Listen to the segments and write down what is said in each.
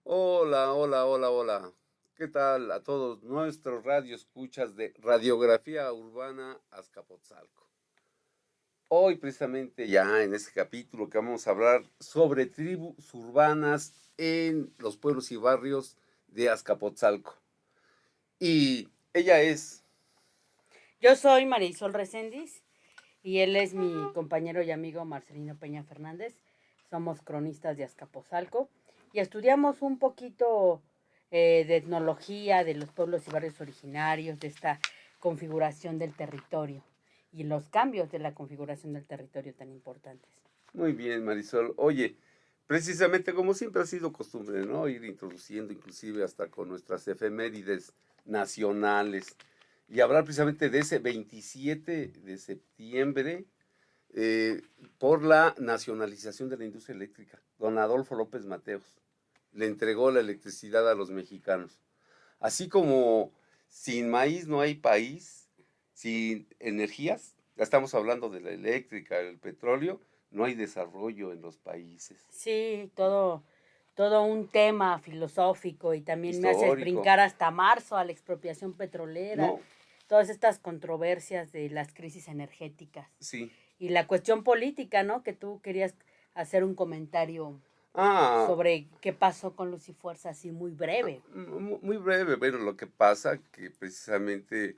Hola, hola, hola, hola. ¿Qué tal a todos nuestros radioescuchas de Radiografía Urbana Azcapotzalco? Hoy precisamente ya en este capítulo que vamos a hablar sobre tribus urbanas en los pueblos y barrios de Azcapotzalco. Y ella es, Yo soy Marisol Reséndiz y él es mi compañero y amigo Marcelino Peña Fernández. Somos cronistas de Azcapotzalco y estudiamos un poquito de etnología de los pueblos y barrios originarios, de esta configuración del territorio y los cambios de la configuración del territorio tan importantes. muy bien Marisol, oye, precisamente como siempre ha sido costumbre, ¿no? Ir introduciendo inclusive hasta con nuestras efemérides nacionales y hablar precisamente de ese 27 de septiembre eh, por la nacionalización de la industria eléctrica. Don Adolfo López Mateos le entregó la electricidad a los mexicanos. Así como sin maíz no hay país, sin energías, ya estamos hablando de la eléctrica, el petróleo, no hay desarrollo en los países. Sí, todo un tema filosófico y también me haces Histórico. brincar hasta marzo a la expropiación petrolera, No, todas estas controversias de las crisis energéticas sí. y la cuestión política, ¿no? Que tú querías hacer un comentario Ah, sobre qué pasó con Luz y Fuerza, así muy breve. muy breve. Bueno, lo que pasa que precisamente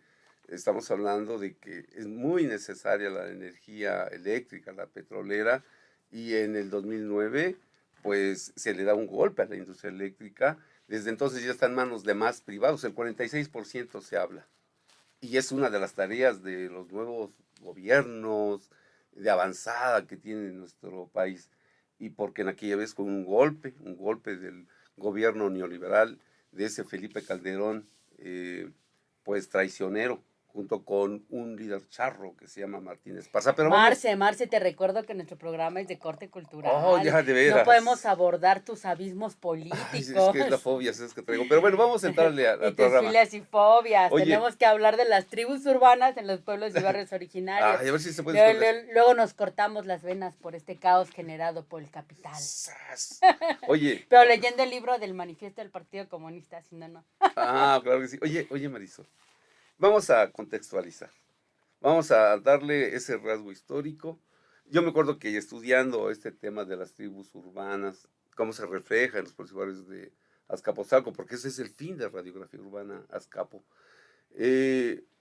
estamos hablando de que es muy necesaria la energía eléctrica, la petrolera, y en el 2009 pues se le da un golpe a la industria eléctrica. Desde entonces ya está en manos de más privados, el 46% se habla. Y es una de las tareas de los nuevos gobiernos de avanzada que tiene nuestro país. Y porque en aquella vez con un golpe del gobierno neoliberal de ese Felipe Calderón, pues traicionero, junto con un líder charro que se llama Martínez Parza. Pero vamos, Marce, te recuerdo que nuestro programa es de corte oh, cultural. ya de No podemos veras. abordar tus abismos Ay, es que es la políticos fobia, es que traigo. Pero bueno, vamos a entrarle y al tus programa. filias y fobias. Oye, Tenemos que hablar de las tribus urbanas en los pueblos y barrios originarios. ay, a ver si se puede esconder. Luego nos cortamos las venas por este caos generado por el capital. ¡Sas! Oye, Pero leyendo el libro del manifiesto del Partido Comunista, si no, no. claro que sí. Oye, Marisol, vamos a contextualizar. Vamos a darle ese rasgo histórico. Yo me acuerdo que estudiando este tema de las tribus urbanas, cómo se refleja en los principales de Azcapotzalco, porque ese es el fin de Radiografía Urbana Azcapo.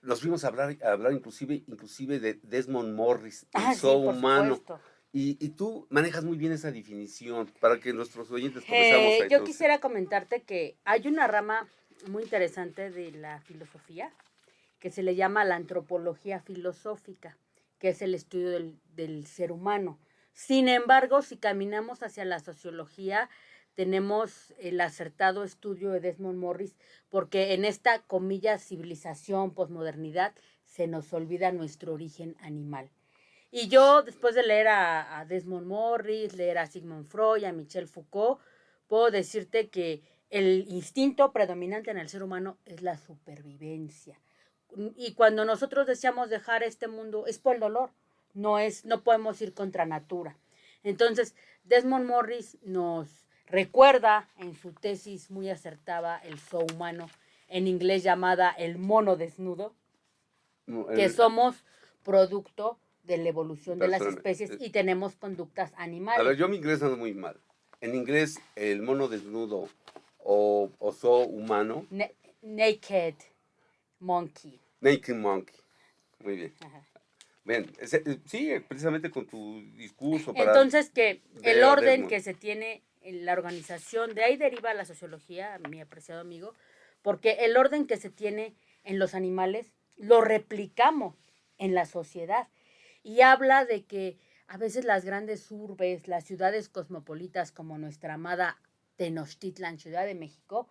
Nos fuimos a hablar inclusive de Desmond Morris, el Ah, sí, zoo por humano. supuesto. Y tú manejas muy bien esa definición para que nuestros oyentes comenzamos a Yo introducir. quisiera comentarte que hay una rama muy interesante de la filosofía que se le llama la antropología filosófica, que es el estudio del ser humano. Sin embargo, si caminamos hacia la sociología, tenemos el acertado estudio de Desmond Morris, porque en esta, comillas, civilización, posmodernidad, se nos olvida nuestro origen animal. Y yo, después de leer a Desmond Morris, leer a Sigmund Freud, a Michel Foucault, puedo decirte que el instinto predominante en el ser humano es la supervivencia. Y cuando nosotros deseamos dejar este mundo es por el dolor, no podemos ir contra natura. Entonces, Desmond Morris nos recuerda en su tesis muy acertada, El zoo humano, en inglés llamada El mono desnudo, que El, somos producto de la evolución de las Espérame. especies y tenemos conductas A ver, animales. yo mi inglés ando muy mal. En inglés, el mono desnudo o zoo humano, Naked monkey. naked monkey. Muy bien. Ajá. Bien, sigue precisamente con tu discurso para Entonces, que el ver a orden Desmond. que se tiene en la organización, de ahí deriva la sociología, mi apreciado amigo, porque el orden que se tiene en los animales lo replicamos en la sociedad. Y habla de que a veces las grandes urbes, las ciudades cosmopolitas como nuestra amada Tenochtitlan, Ciudad de México,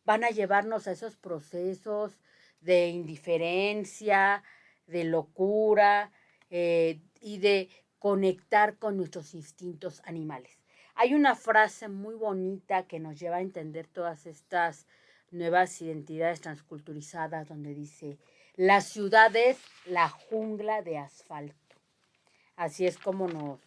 van a llevarnos a esos procesos de indiferencia, de locura y de conectar con nuestros instintos animales. Hay una frase muy bonita que nos lleva a entender todas estas nuevas identidades transculturizadas donde dice, la ciudad es la jungla de asfalto. Así es como nos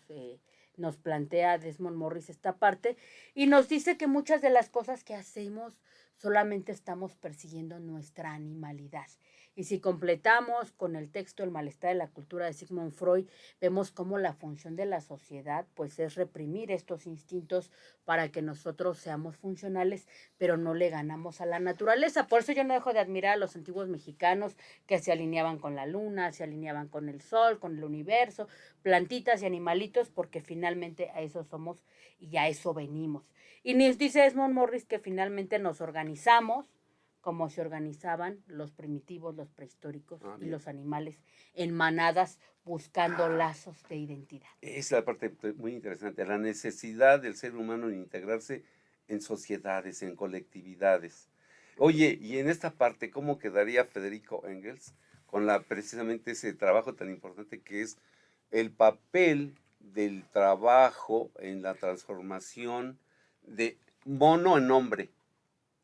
nos plantea Desmond Morris esta parte y nos dice que muchas de las cosas que hacemos solamente estamos persiguiendo nuestra animalidad. Y si completamos con el texto El malestar de la cultura de Sigmund Freud, vemos cómo la función de la sociedad pues es reprimir estos instintos para que nosotros seamos funcionales, pero no le ganamos a la naturaleza. Por eso yo no dejo de admirar a los antiguos mexicanos que se alineaban con la luna, se alineaban con el sol, con el universo, plantitas y animalitos, porque finalmente a eso somos y a eso venimos. Y nos dice Desmond Morris que finalmente nos organizamos como se organizaban los primitivos, los prehistóricos y los animales en manadas buscando lazos de identidad. Esa es la parte muy interesante, la necesidad del ser humano en integrarse en sociedades, en colectividades. Oye, y en esta parte, ¿cómo quedaría Federico Engels con precisamente ese trabajo tan importante que es el papel del trabajo en la transformación de mono en hombre?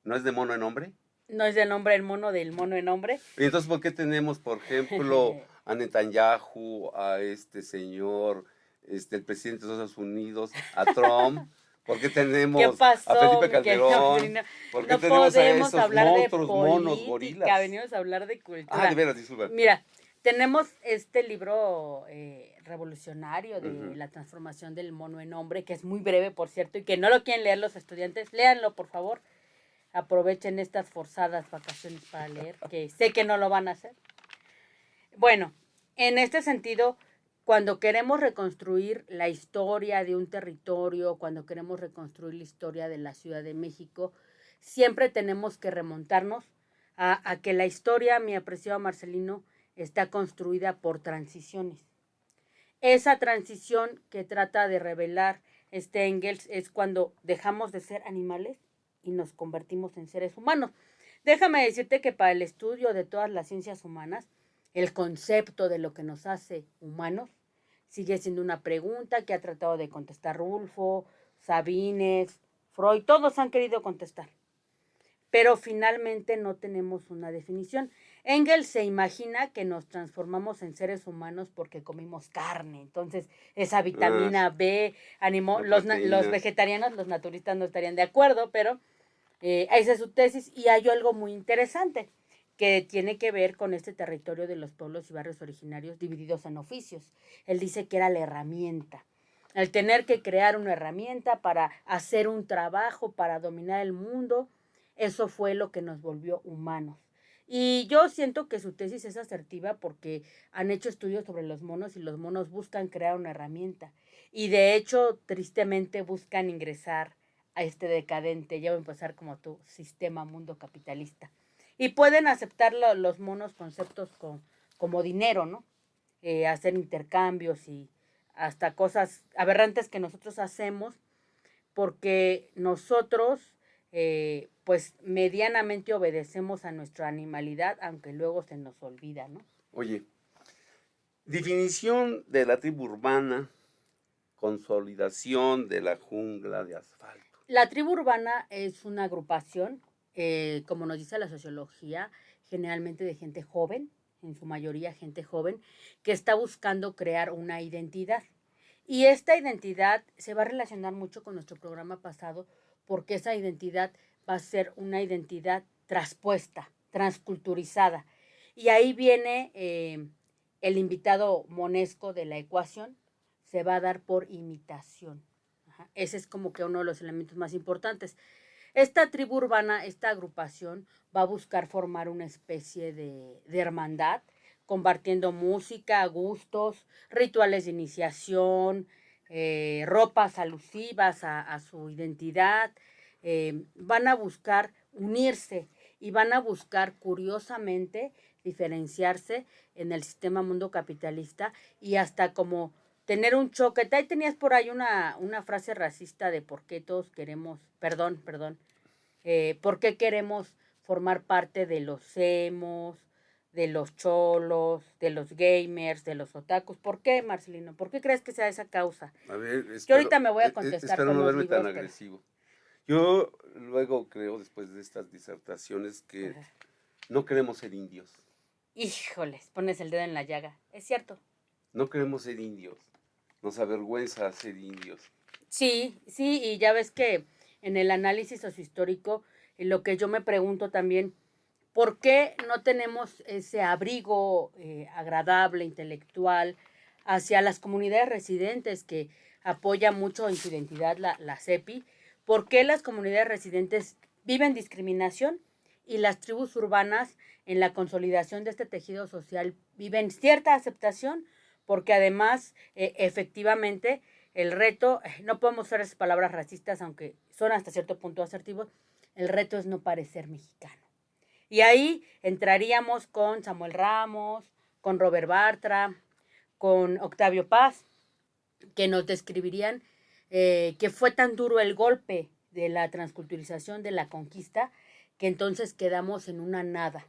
¿No es de mono en hombre? No es de nombre el mono, del mono en hombre. Y entonces, ¿por qué tenemos, por ejemplo, a Netanyahu, a este señor, el presidente de Estados Unidos, a Trump? ¿Por qué tenemos ¿Qué pasó? a Felipe Calderón? ¿Por qué no tenemos a podemos esos hablar monstruos, de monos, política, gorilas? venimos a hablar de cultura. Ah, de veras, disculpa. Mira, tenemos este libro revolucionario de la transformación del mono en hombre, que es muy breve, por cierto, y que no lo quieren leer los estudiantes. Léanlo, por favor. Aprovechen estas forzadas vacaciones para leer, que sé que no lo van a hacer. Bueno, en este sentido, cuando queremos reconstruir la historia de un territorio, cuando queremos reconstruir la historia de la Ciudad de México, siempre tenemos que remontarnos a que la historia, mi apreciado Marcelino, está construida por transiciones. Esa transición que trata de revelar Engels es cuando dejamos de ser animales y nos convertimos en seres humanos. Déjame decirte que para el estudio de todas las ciencias humanas, el concepto de lo que nos hace humanos sigue siendo una pregunta que ha tratado de contestar Rulfo, Sabines, Freud, todos han querido contestar. Pero finalmente no tenemos una definición. Engels se imagina que nos transformamos en seres humanos porque comimos carne. Entonces, esa vitamina B animó. Los vegetarianos, los naturistas no estarían de acuerdo, pero esa es su tesis. Y hay algo muy interesante que tiene que ver con este territorio de los pueblos y barrios originarios divididos en oficios. Él dice que era la herramienta. El tener que crear una herramienta para hacer un trabajo, para dominar el mundo, eso fue lo que nos volvió humanos. Y yo siento que su tesis es asertiva porque han hecho estudios sobre los monos y los monos buscan crear una herramienta. Y de hecho, tristemente, buscan ingresar a este decadente, ya voy a empezar como tú, sistema mundo capitalista. Y pueden aceptar los monos conceptos como dinero, ¿no? Hacer intercambios y hasta cosas aberrantes que nosotros hacemos porque nosotros pues medianamente obedecemos a nuestra animalidad, aunque luego se nos olvida, ¿no? Oye, definición de la tribu urbana, consolidación de la jungla de asfalto. La tribu urbana es una agrupación, como nos dice la sociología, generalmente de gente joven, en su mayoría gente joven, que está buscando crear una identidad. Y esta identidad se va a relacionar mucho con nuestro programa pasado, porque esa identidad va a ser una identidad traspuesta, transculturizada. Y ahí viene el invitado monesco de la ecuación, se va a dar por imitación. Ajá. Ese es como que uno de los elementos más importantes. Esta tribu urbana, esta agrupación, va a buscar formar una especie de hermandad, compartiendo música, gustos, rituales de iniciación, ropas alusivas a su identidad. Van a buscar unirse y van a buscar curiosamente diferenciarse en el sistema mundo capitalista y hasta como tener un choque. Ahí tenías por ahí una frase racista de por qué todos queremos, perdón, por qué queremos formar parte de los emos, de los cholos, de los gamers, de los otakus. ¿Por qué, Marcelino? ¿Por qué crees que sea esa causa? A ver, yo ahorita me voy a contestar espero con no los verme libros, tan agresivo. Yo luego creo, después de estas disertaciones, que no queremos ser indios. Híjoles, pones el dedo en la llaga. Es cierto. No queremos ser indios. nos avergüenza ser indios. Sí, sí, y ya ves que en el análisis sociohistórico, lo que yo me pregunto también, ¿por qué no tenemos ese abrigo agradable, intelectual, hacia las comunidades residentes que apoya mucho en su identidad la CEPI? ¿Por qué las comunidades residentes viven discriminación y las tribus urbanas en la consolidación de este tejido social viven cierta aceptación? Porque además, efectivamente, el reto, no podemos usar esas palabras racistas, aunque son hasta cierto punto asertivos, el reto es no parecer mexicano. Y ahí entraríamos con Samuel Ramos, con Robert Bartra, con Octavio Paz, que nos describirían que fue tan duro el golpe de la transculturización, de la conquista, que entonces quedamos en una nada.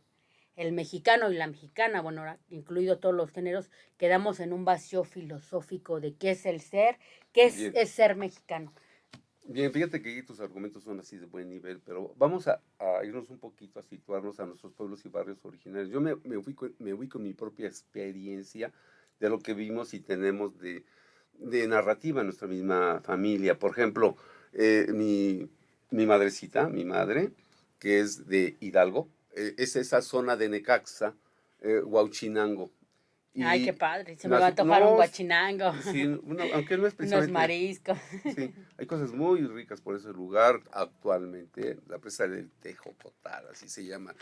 El mexicano y la mexicana, bueno, incluido todos los géneros, quedamos en un vacío filosófico de qué es el ser, qué es ser mexicano. Bien, fíjate que tus argumentos son así de buen nivel, pero vamos a irnos un poquito a situarnos a nuestros pueblos y barrios originarios. Yo me ubico en mi propia experiencia de lo que vimos y tenemos de narrativa en nuestra misma familia. Por ejemplo, mi madrecita, mi madre, que es de Hidalgo, es esa zona de Necaxa, Huauchinango. Ay, qué Y padre, se me va a antojar un guachinango. Sí, aunque no es Unos precisamente... mariscos. Sí, hay cosas muy ricas por ese lugar actualmente. La presa del Tejocotal, así se llama.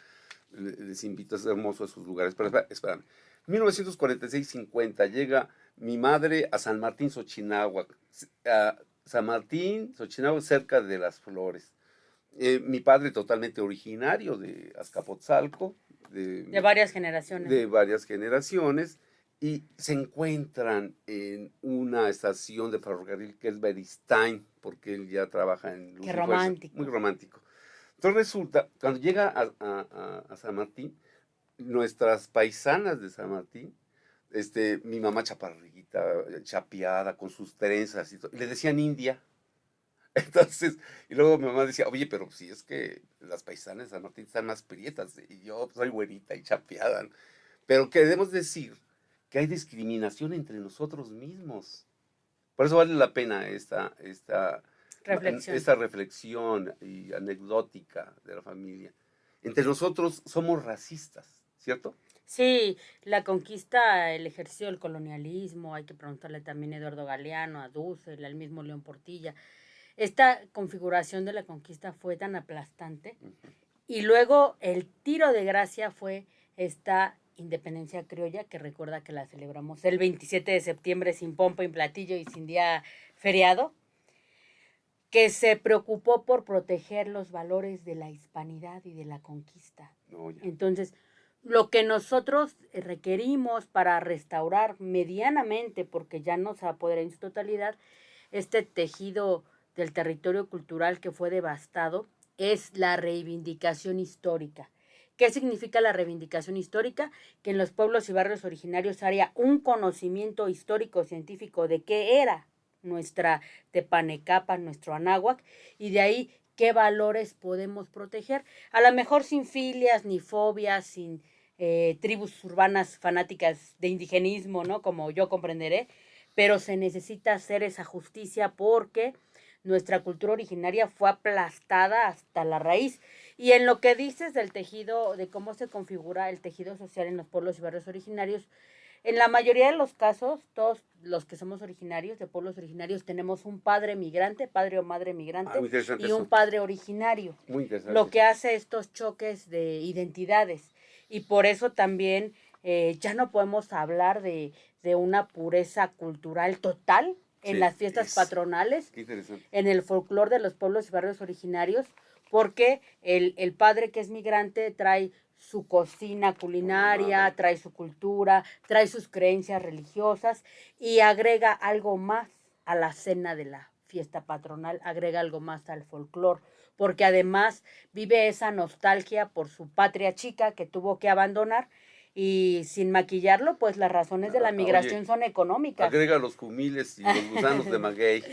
Les invito, es hermoso a esos lugares. Pero espérame. 1946-50 llega mi madre a San Martín, Xochinahuac. A San Martín, Xochinahuac, cerca de Las Flores. Mi padre totalmente originario de Azcapotzalco. De varias generaciones. De varias generaciones. Y se encuentran en una estación de ferrocarril que es Beristain, porque él ya trabaja en Luz Qué y Fuerza. romántico. Muy romántico. Entonces resulta, cuando llega a San Martín, nuestras paisanas de San Martín, mi mamá chaparrita, chapeada, con sus trenzas y todo, le decían India. Entonces, y luego mi mamá decía, oye, pero si es que las paisanas de San Martín están más prietas, y yo soy güerita y chapeada. Pero queremos decir que hay discriminación entre nosotros mismos. Por eso vale la pena esta reflexión y anecdótica de la familia. Entre nosotros somos racistas, ¿cierto? Sí, la conquista, el ejercicio del colonialismo, hay que preguntarle también a Eduardo Galeano, a Dussel, al mismo León Portilla. Esta configuración de la conquista fue tan aplastante. Y luego el tiro de gracia fue esta independencia criolla, que recuerda que la celebramos el 27 de septiembre sin pompa y platillo y sin día feriado, que se preocupó por proteger los valores de la hispanidad y de la conquista. Entonces, lo que nosotros requerimos para restaurar medianamente, porque ya no se apodera en su totalidad, este tejido del territorio cultural que fue devastado, es la reivindicación histórica. ¿Qué significa la reivindicación histórica? Que en los pueblos y barrios originarios haya un conocimiento histórico científico de qué era nuestra Tepanecapa, nuestro Anáhuac, y de ahí qué valores podemos proteger. A lo mejor sin filias ni fobias, sin tribus urbanas fanáticas de indigenismo, ¿no? Como yo comprenderé, pero se necesita hacer esa justicia porque nuestra cultura originaria fue aplastada hasta la raíz. Y en lo que dices del tejido, de cómo se configura el tejido social en los pueblos y barrios originarios, en la mayoría de los casos, todos los que somos originarios, de pueblos originarios, tenemos un padre migrante, padre o madre migrante, y un padre originario. Muy interesante. Lo que hace estos choques de identidades. Y por eso también ya no podemos hablar de una pureza cultural total en las fiestas patronales, en el folclore de los pueblos y barrios originarios, porque el padre que es migrante trae su cocina culinaria, trae su cultura, trae sus creencias religiosas y agrega algo más a la cena de la fiesta patronal, agrega algo más al folclore, porque además vive esa nostalgia por su patria chica que tuvo que abandonar. Y sin maquillarlo, pues las razones de la migración son económicas. Agrega los cumiles y los gusanos de maguey.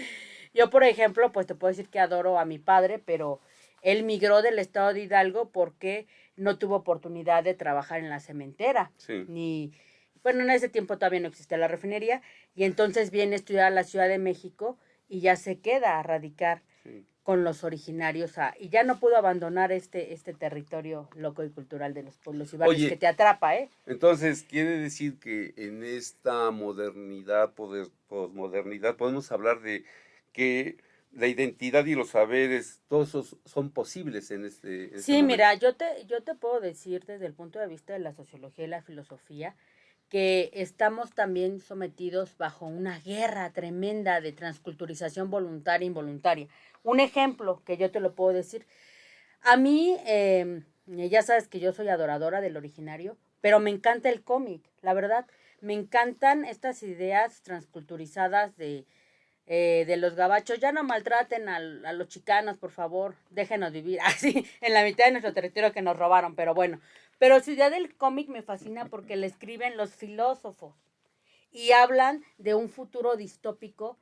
Yo, por ejemplo, pues te puedo decir que adoro a mi padre, pero él migró del estado de Hidalgo porque no tuvo oportunidad de trabajar en la cementera, ni bueno, en ese tiempo todavía no existía la refinería, y entonces viene a estudiar a la Ciudad de México y ya se queda a radicar Sí. con los originarios y ya no pudo abandonar este territorio loco y cultural de los pueblos y barrios que Oye, te atrapa, ¿eh? entonces quiere decir que en esta posmodernidad, podemos hablar de que la identidad y los saberes, todos esos son posibles en este Sí, momento. mira, yo te puedo decir desde el punto de vista de la sociología y la filosofía que estamos también sometidos bajo una guerra tremenda de transculturización voluntaria e involuntaria. Un ejemplo que yo te lo puedo decir, a mí, ya sabes que yo soy adoradora del originario, pero me encanta el cómic, la verdad, me encantan estas ideas transculturizadas de los gabachos, ya no maltraten a los chicanos, por favor, déjenos vivir, así, en la mitad de nuestro territorio que nos robaron, pero bueno. Pero su idea del cómic me fascina porque le escriben los filósofos y hablan de un futuro distópico,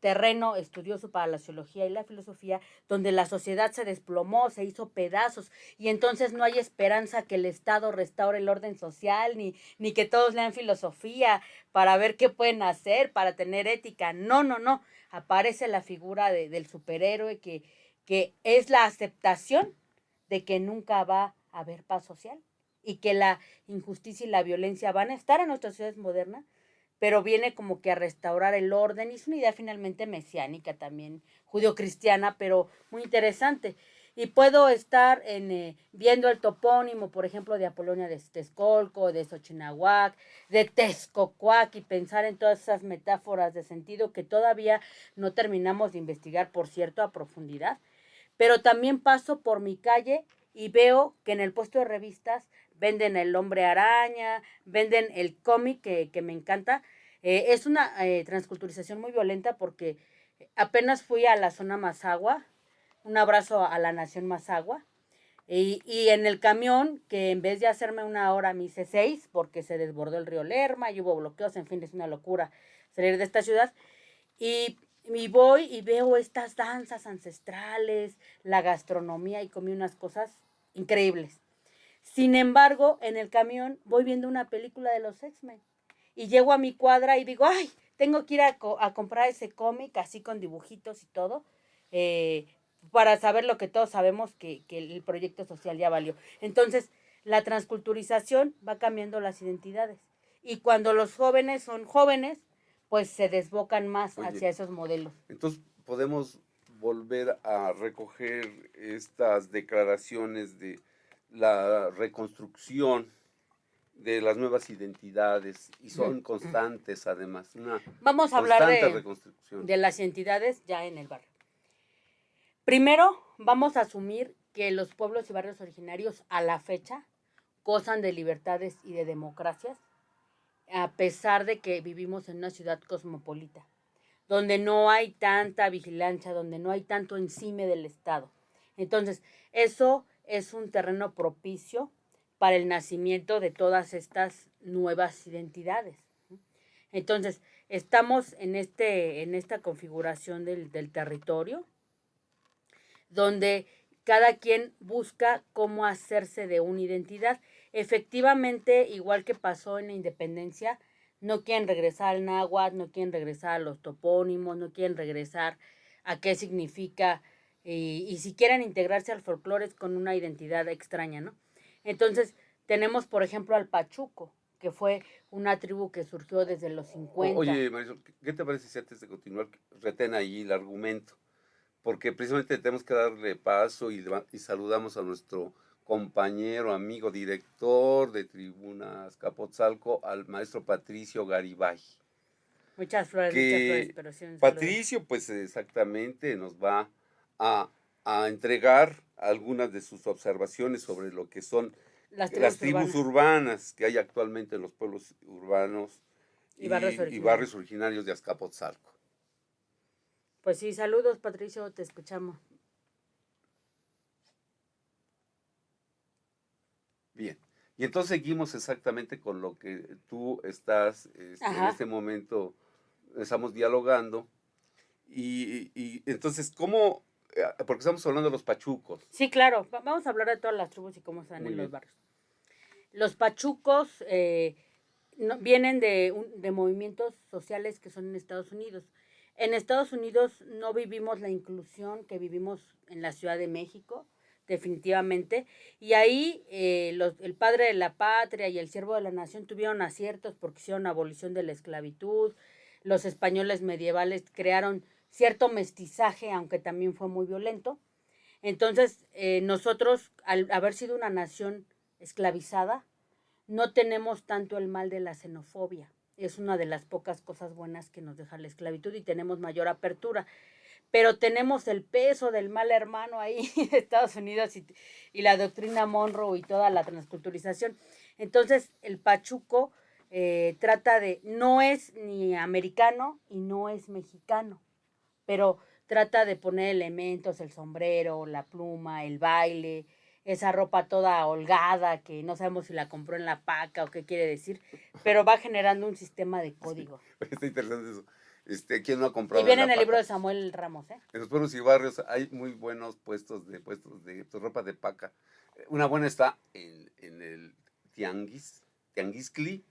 terreno estudioso para la sociología y la filosofía, donde la sociedad se desplomó, se hizo pedazos, y entonces no hay esperanza que el Estado restaure el orden social, ni que todos lean filosofía para ver qué pueden hacer, para tener ética. No, no, no. Aparece la figura del superhéroe que es la aceptación de que nunca va a haber paz social y que la injusticia y la violencia van a estar en nuestras ciudades modernas, pero viene como que a restaurar el orden, y es una idea finalmente mesiánica también, judio-cristiana, pero muy interesante. Y puedo estar viendo el topónimo, por ejemplo, de Apolonia de Texcolco, de Xochinahuac, de Texcocuac, y pensar en todas esas metáforas de sentido que todavía no terminamos de investigar, por cierto, a profundidad. Pero también paso por mi calle y veo que en el puesto de revistas venden el Hombre Araña, venden el cómic que me encanta. Es una transculturización muy violenta porque apenas fui a la zona Mazagua, un abrazo a la nación Mazagua, y en el camión, que en vez de hacerme una hora me hice 6 porque se desbordó el río Lerma y hubo bloqueos, en fin, es una locura salir de esta ciudad. Y voy y veo estas danzas ancestrales, la gastronomía, y comí unas cosas increíbles. Sin embargo, en el camión voy viendo una película de los X-Men y llego a mi cuadra y digo, ay, tengo que ir a comprar ese cómic así con dibujitos y todo, eh, para saber lo que todos sabemos que el proyecto social ya valió. Entonces, la transculturización va cambiando las identidades. Y cuando los jóvenes son jóvenes, pues se desbocan más Oye, hacia esos modelos. entonces podemos volver a recoger estas declaraciones de la reconstrucción de las nuevas identidades y son constantes además, una Vamos a hablar constante reconstrucción. de las identidades ya en el barrio. Primero, vamos a asumir que los pueblos y barrios originarios a la fecha gozan de libertades y de democracias, a pesar de que vivimos en una ciudad cosmopolita, donde no hay tanta vigilancia, donde no hay tanto encime del Estado. Entonces, eso es un terreno propicio para el nacimiento de todas estas nuevas identidades. Entonces, estamos en esta configuración del territorio, donde cada quien busca cómo hacerse de una identidad. Efectivamente, igual que pasó en la independencia, no quieren regresar al náhuatl, no quieren regresar a los topónimos, no quieren regresar a qué significa, y si quieren integrarse al folclore con una identidad extraña, ¿no? Entonces, tenemos, por ejemplo, al Pachuco, que fue una tribu que surgió desde los 50. Oye, Marisol, ¿qué te parece si antes de continuar retén ahí el argumento? Porque precisamente tenemos que darle paso y saludamos a nuestro compañero, amigo, director de Tribuna Azcapotzalco, al maestro Patricio Garibay. Muchas flores, Que pero sí un saludo. Patricio, pues exactamente, nos va a, a entregar algunas de sus observaciones sobre lo que son Las las tribus tribus urbanas urbanas que hay actualmente en los pueblos urbanos y barrios y originarios. barrios originarios de Azcapotzalco. Pues sí, saludos, Patricio, te escuchamos. Bien. Y entonces seguimos exactamente con lo que tú estás en Ajá. este momento, estamos dialogando. Y entonces, ¿cómo? Porque estamos hablando de los pachucos. Sí, claro. Vamos a hablar de todas las tribus y cómo están Muy en los bien. barrios. Los pachucos vienen de movimientos sociales que son en Estados Unidos. En Estados Unidos no vivimos la inclusión que vivimos en la Ciudad de México, definitivamente, y ahí el padre de la patria y el siervo de la nación tuvieron aciertos porque hicieron abolición de la esclavitud, los españoles medievales crearon cierto mestizaje, aunque también fue muy violento. Entonces, nosotros, al haber sido una nación esclavizada, no tenemos tanto el mal de la xenofobia. Es una de las pocas cosas buenas que nos deja la esclavitud y tenemos mayor apertura. Pero tenemos el peso del mal hermano ahí de Estados Unidos y la doctrina Monroe y toda la transculturización. Entonces, el pachuco trata de, no es ni americano y no es mexicano, pero trata de poner elementos, el sombrero, la pluma, el baile, esa ropa toda holgada que no sabemos si la compró en la paca o qué quiere decir, pero va generando un sistema de código. Está interesante eso. ¿Quién no ha Y comprado viene en en la el libro paca? de Samuel Ramos, ¿eh? En los pueblos y barrios hay muy buenos puestos de ropa de paca. Una buena está en el tianguiscli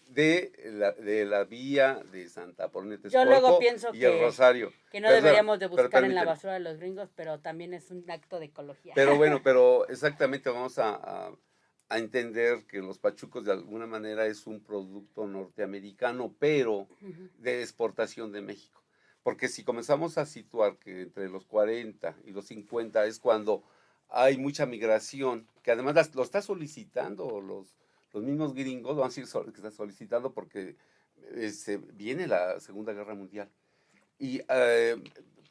de la vía de Santa Apolonía Yo luego Texcoco pienso y el Rosario. que no Perdón, deberíamos de pero buscar en la permíteme. basura de los gringos, pero también es un acto de ecología. Pero bueno, pero exactamente vamos a entender que los pachucos de alguna manera es un producto norteamericano, pero Ujú. de exportación de México. Porque si comenzamos a situar que entre los 40 y los 50 es cuando hay mucha migración, que además lo está solicitando los mismos gringos, van a decir que están solicitando porque se viene la Segunda Guerra Mundial. Y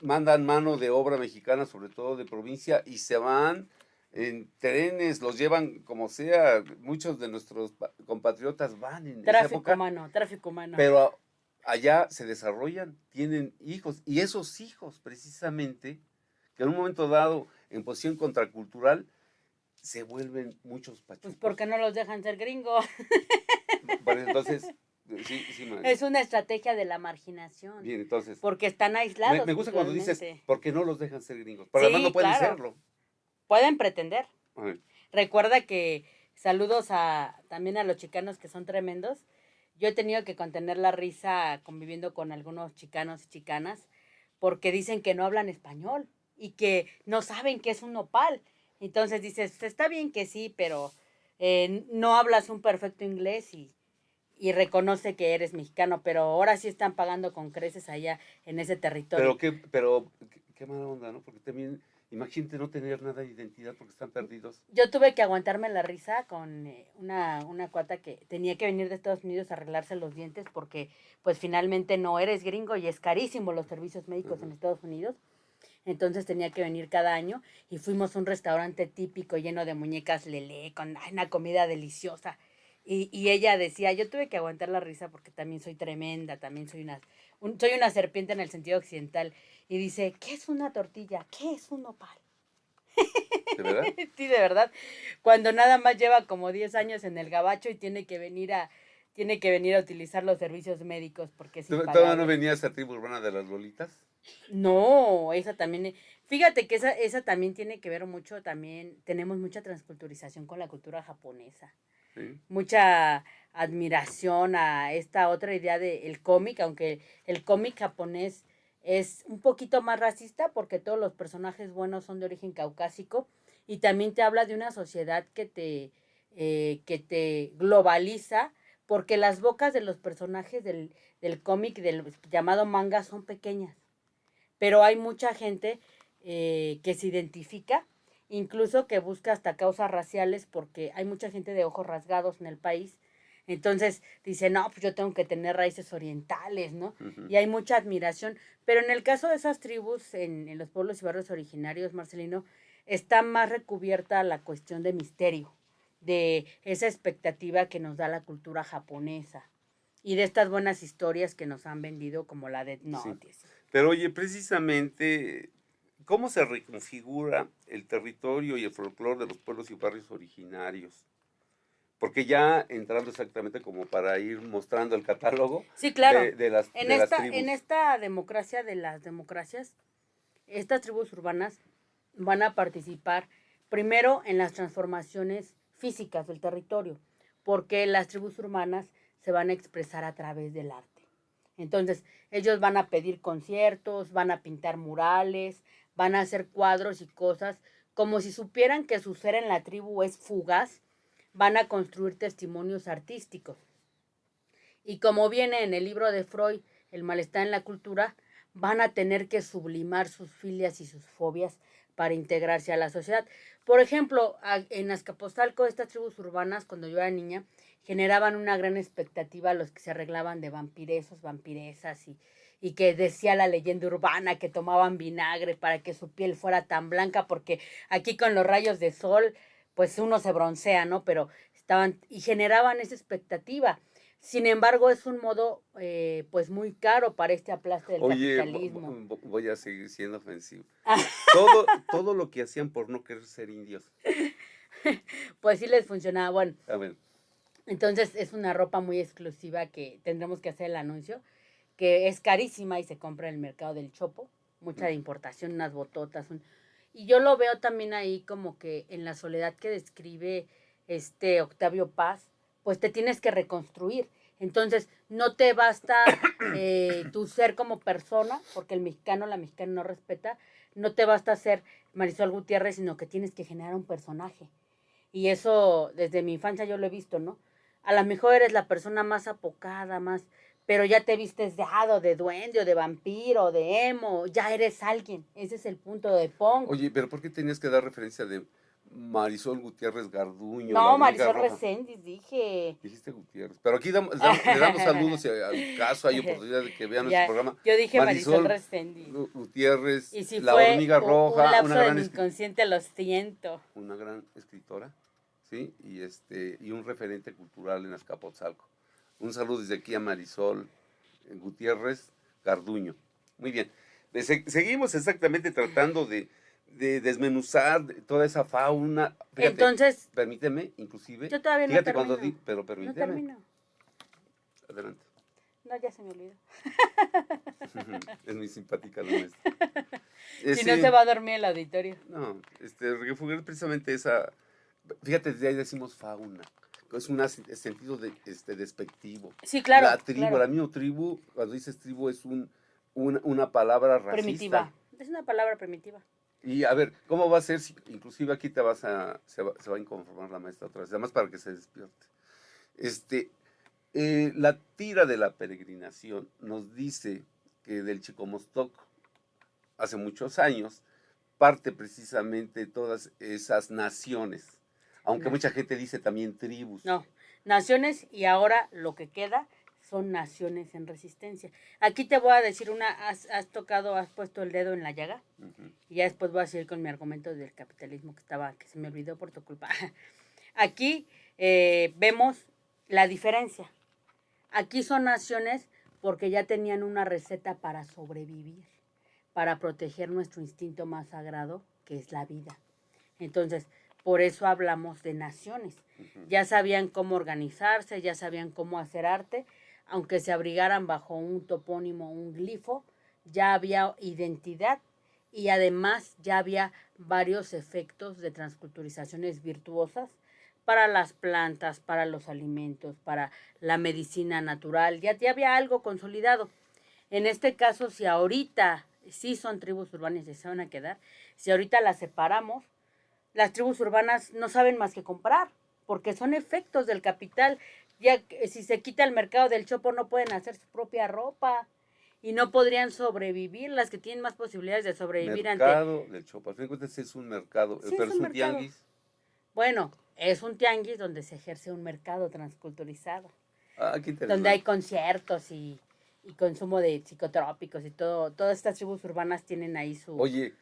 mandan mano de obra mexicana, sobre todo de provincia, y se van en trenes, los llevan como sea. Muchos de nuestros compatriotas van en esa época, Tráfico humano. pero allá se desarrollan, tienen hijos, y esos hijos precisamente, que en un momento dado, en posición contracultural, se vuelven muchos Pues pachucos. porque no los dejan ser gringos. Bueno, entonces, sí, Es una estrategia de la marginación. bien, entonces, Porque están aislados. me gusta cuando dices, culturalmente. ¿por qué no los dejan ser gringos? Pero además Sí, no pueden claro. serlo. Pueden pretender. A ver, Recuerda que saludos también a los chicanos que son tremendos. Yo he tenido que contener la risa conviviendo con algunos chicanos y chicanas porque dicen que no hablan español y que no saben qué es un nopal. Entonces dices, está bien que sí, pero no hablas un perfecto inglés y reconoce que eres mexicano, pero ahora sí están pagando con creces allá en ese territorio. pero qué mala onda, ¿no? Porque también, imagínate no tener nada de identidad porque están perdidos. Yo tuve que aguantarme la risa con una cuata que tenía que venir de Estados Unidos a arreglarse los dientes porque pues finalmente no eres gringo y es carísimo los servicios médicos en Estados Unidos. Entonces tenía que venir cada año y fuimos a un restaurante típico lleno de muñecas Lelé, con una comida deliciosa. Y ella decía, yo tuve que aguantar la risa porque también soy tremenda, también soy soy una serpiente en el sentido occidental. Y dice, ¿qué es una tortilla? ¿Qué es un nopal? ¿De verdad? Sí, de verdad. Cuando nada más lleva como 10 años en el gabacho y tiene que venir a utilizar los servicios médicos porque es ¿Todavía no impagable. venías a tribu urbana de las bolitas? No, esa también, fíjate que esa también tiene que ver mucho, también tenemos mucha transculturización con la cultura japonesa, Sí. mucha admiración a esta otra idea del cómic, aunque el cómic japonés es un poquito más racista porque todos los personajes buenos son de origen caucásico y también te habla de una sociedad que te globaliza porque las bocas de los personajes del cómic, del llamado manga, son pequeñas pero hay mucha gente que se identifica, incluso que busca hasta causas raciales, porque hay mucha gente de ojos rasgados en el país. Entonces dice, no, pues yo tengo que tener raíces orientales, ¿no? Ujú. Y hay mucha admiración. Pero en el caso de esas tribus, en los pueblos y barrios originarios, Marcelino, está más recubierta la cuestión de misterio, de esa expectativa que nos da la cultura japonesa y de estas buenas historias que nos han vendido como la de Sí. Note. Pero oye, precisamente, ¿cómo se reconfigura el territorio y el folclore de los pueblos y barrios originarios? Porque ya entrando exactamente como para ir mostrando el catálogo Sí, claro. de las tribus. En esta democracia de las democracias, estas tribus urbanas van a participar primero en las transformaciones físicas del territorio, porque las tribus urbanas se van a expresar a través del arte. Entonces, ellos van a pedir conciertos, van a pintar murales, van a hacer cuadros y cosas, como si supieran que su ser en la tribu es fugaz, van a construir testimonios artísticos. Y como viene en el libro de Freud, El malestar en la cultura, van a tener que sublimar sus filias y sus fobias para integrarse a la sociedad. Por ejemplo, en Azcapotzalco, estas tribus urbanas, cuando yo era niña, generaban una gran expectativa a los que se arreglaban de vampiresos, vampiresas y que decía la leyenda urbana que tomaban vinagre para que su piel fuera tan blanca, porque aquí con los rayos de sol, pues uno se broncea, ¿no? Pero estaban y generaban esa expectativa. Sin embargo, es un modo pues muy caro para este aplaste del Oye, capitalismo. voy a seguir siendo ofensivo. Ah, Todo lo que hacían por no querer ser indios. pues sí les funcionaba. Bueno, A ver, entonces es una ropa muy exclusiva que tendremos que hacer el anuncio, que es carísima y se compra en el mercado del Chopo, mucha de importación, unas bototas. Y yo lo veo también ahí como que en la soledad que describe Octavio Paz, pues te tienes que reconstruir. Entonces, no te basta tu ser como persona, porque el mexicano, la mexicana no respeta, no te basta ser Marisol Gutiérrez, sino que tienes que generar un personaje. Y eso desde mi infancia yo lo he visto, ¿no? A lo mejor eres la persona más apocada, más, pero ya te vistes de hado, de duende, o de vampiro, de emo, ya eres alguien. Ese es el punto de punk. oye, pero ¿por qué tenías que dar referencia de Marisol Gutiérrez Garduño, la No, hormiga Marisol roja? Reséndiz, dije. Dijiste Gutiérrez. Pero aquí le damos saludos si al caso hay oportunidad de que vean nuestro Ya, programa. yo dije Marisol Marisol Reséndiz. Gutiérrez, Y si la fue hormiga un roja, lapso de mi inconsciente, lo siento. una gran escritora, ¿sí? Y un referente cultural en Azcapotzalco. Un saludo desde aquí a Marisol Gutiérrez Garduño. Muy bien. Seguimos exactamente tratando de desmenuzar toda esa fauna. Fíjate, Entonces, permíteme, inclusive. yo todavía no Fíjate termino. pero No permíteme. termino. Adelante. No, ya se me olvidó. Es muy simpática la maestra. Si no se va a dormir el auditorio. No, refugiar precisamente esa. Fíjate, desde ahí decimos fauna. Es un sentido despectivo. Sí, claro. La tribu, claro. la misma tribu, cuando dices tribu es una palabra racista. Primitiva. Es una palabra primitiva. Y a ver, ¿cómo va a ser si inclusive aquí se va a inconformar la maestra otra vez? Además para que se despierte. La tira de la peregrinación nos dice que del Chicomostoc, hace muchos años, parte precisamente todas esas naciones. Aunque No. mucha gente dice también tribus. No, naciones y ahora lo que queda son naciones en resistencia. Aquí te voy a decir has puesto el dedo en la llaga. Uh-huh. Y ya después voy a seguir con mi argumento del capitalismo que se me olvidó por tu culpa. Aquí vemos la diferencia. Aquí son naciones porque ya tenían una receta para sobrevivir, para proteger nuestro instinto más sagrado, que es la vida. Entonces, por eso hablamos de naciones. Uh-huh. Ya sabían cómo organizarse, ya sabían cómo hacer arte, aunque se abrigaran bajo un topónimo, un glifo, ya había identidad y además ya había varios efectos de transculturizaciones virtuosas para las plantas, para los alimentos, para la medicina natural, ya había algo consolidado. En este caso, si ahorita sí son tribus urbanas y se van a quedar, si ahorita las separamos, las tribus urbanas no saben más que comprar, porque son efectos del capital. Ya si se quita el mercado del Chopo, no pueden hacer su propia ropa y no podrían sobrevivir. Las que tienen más posibilidades de sobrevivir mercado del Chopo, al fin de cuentas es un mercado, sí, pero es un tianguis. Bueno, es un tianguis donde se ejerce un mercado transculturizado. Ah, qué interesante. Donde hay conciertos y consumo de psicotrópicos y todo. Todas estas tribus urbanas tienen ahí su... Oye,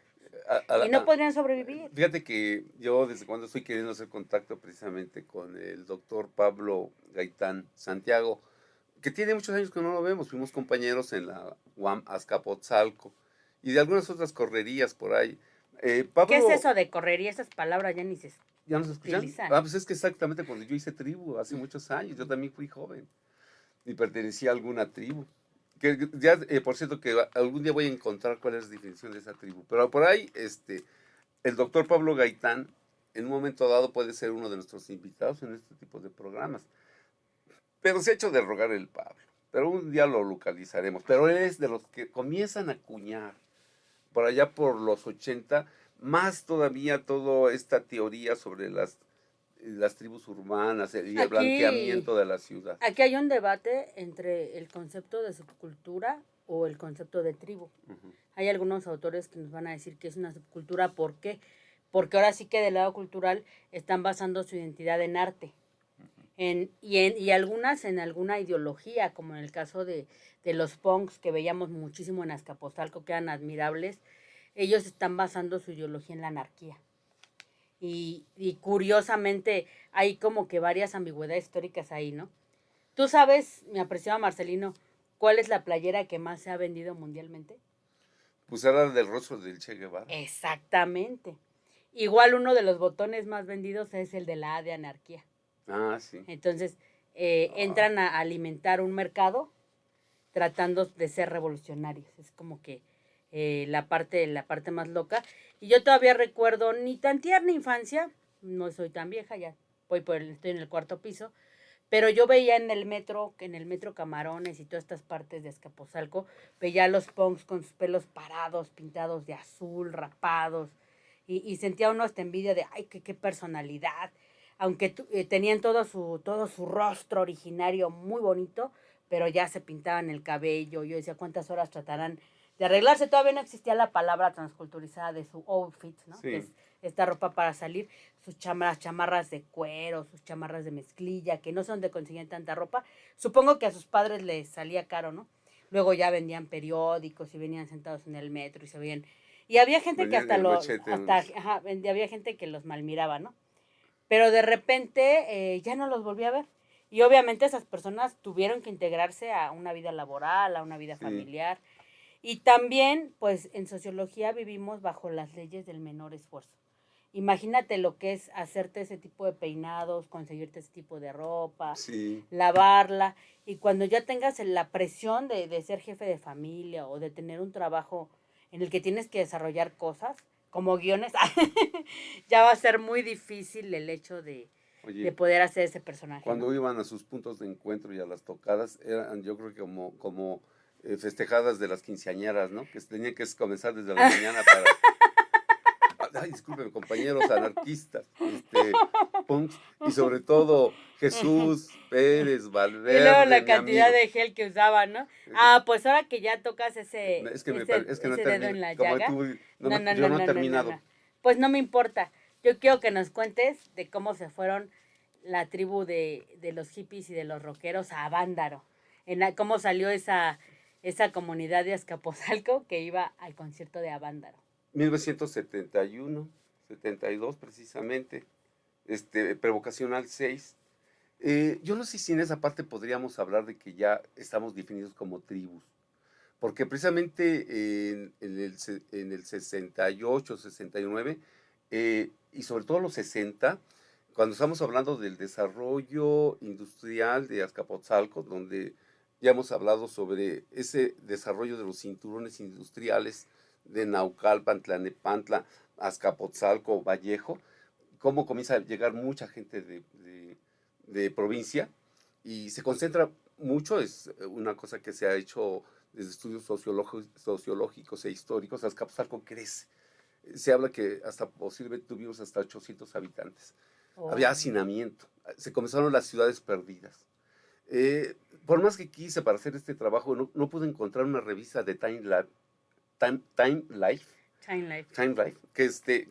y no podrían sobrevivir. Fíjate que yo desde cuando estoy queriendo hacer contacto precisamente con el doctor Pablo Gaitán Santiago, que tiene muchos años que no lo vemos, fuimos compañeros en la UAM Azcapotzalco y de algunas otras correrías por ahí. Pablo, ¿qué es eso de correría? Esas palabras ya ni se ¿ya nos escuchan? utilizan. Pues es que exactamente cuando yo hice tribu hace muchos años, yo también fui joven y pertenecía a alguna tribu. Que ya, por cierto, que algún día voy a encontrar cuál es la definición de esa tribu. Pero por ahí, el doctor Pablo Gaitán, en un momento dado, puede ser uno de nuestros invitados en este tipo de programas. pero se ha hecho de rogar el Pablo. Pero un día lo localizaremos. Pero él es de los que comienzan a acuñar por allá por los 80, más todavía toda esta teoría sobre las tribus urbanas y el Aquí, blanqueamiento de la ciudad. aquí hay un debate entre el concepto de subcultura o el concepto de tribu. Ujú. Hay algunos autores que nos van a decir que es una subcultura. ¿Por qué? Porque ahora sí que del lado cultural están basando su identidad en arte. Y algunas en alguna ideología, como en el caso de los punks que veíamos muchísimo en Azcapotzalco, que eran admirables. Ellos están basando su ideología en la anarquía. Y curiosamente hay como que varias ambigüedades históricas ahí, ¿no? Tú sabes, mi apreciado Marcelino, ¿cuál es la playera que más se ha vendido mundialmente? Pues era del rostro del Che Guevara. Exactamente. Igual uno de los botones más vendidos es el de la A de anarquía. Ah, sí. Entonces, Ah, entran a alimentar un mercado tratando de ser revolucionarios. Es como que la parte más loca. Y yo todavía recuerdo ni tan tierna infancia, no soy tan vieja, ya estoy en el cuarto piso, pero yo veía en el metro Camarones y todas estas partes de Azcapotzalco, veía a los punks con sus pelos parados, pintados de azul, rapados, y sentía uno hasta envidia de, ay, qué personalidad. Aunque tenían todo su rostro originario muy bonito, pero ya se pintaban el cabello. Yo decía, ¿cuántas horas tratarán de arreglarse? Todavía no existía la palabra transculturizada de su outfit, ¿no? Que sí. es esta ropa para salir, sus chamarras de cuero, sus chamarras de mezclilla, que no sé dónde consiguen tanta ropa. Supongo que a sus padres les salía caro, ¿no? Luego ya vendían periódicos y venían sentados en el metro y se veían. Y había gente que Venían hasta el machete. había gente que los malmiraba, ¿no? Pero de repente ya no los volví a ver. Y obviamente esas personas tuvieron que integrarse a una vida laboral, a una vida Sí. familiar. Y también, pues en sociología vivimos bajo las leyes del menor esfuerzo. Imagínate lo que es hacerte ese tipo de peinados, conseguirte ese tipo de ropa, Sí. lavarla. Y cuando ya tengas la presión de ser jefe de familia o de tener un trabajo en el que tienes que desarrollar cosas, como guiones, ya va a ser muy difícil el hecho de Oye, poder hacer ese personaje, ¿no? cuando iban a sus puntos de encuentro y a las tocadas, eran yo creo que como festejadas de las quinceañeras, ¿no? Que tenían que comenzar desde la mañana para... Ay, disculpen, compañeros anarquistas, punks, y sobre todo Jesús Pérez Y luego Valverde, la mi cantidad amigo. de gel que usaban, ¿no? Ah, pues ahora que ya tocas Es que no ese dedo termina, en la como llaga. tú, No, no, yo no, no he no, no, no, terminado. no. Pues no me importa. Yo quiero que nos cuentes de cómo se fueron la tribu de los hippies y de los rockeros a Avándaro. Cómo salió esa comunidad de Azcapotzalco que iba al concierto de Avándaro. 1971, 72 precisamente, Prevocacional 6. Yo no sé si en esa parte podríamos hablar de que ya estamos definidos como tribus, porque precisamente en el 68, 69, y sobre todo los 60, cuando estamos hablando del desarrollo industrial de Azcapotzalco, donde ya hemos hablado sobre ese desarrollo de los cinturones industriales de Naucalpan, Tlanepantla, Azcapotzalco, Vallejo, cómo comienza a llegar mucha gente de provincia y se concentra mucho, es una cosa que se ha hecho desde estudios sociológicos e históricos. Azcapotzalco crece. Se habla que hasta posiblemente tuvimos hasta 800 habitantes. Había Oh. hacinamiento, se comenzaron las ciudades perdidas. Por más que quise para hacer este trabajo, no pude encontrar una revista de Time Life, Shine Life. Time Life,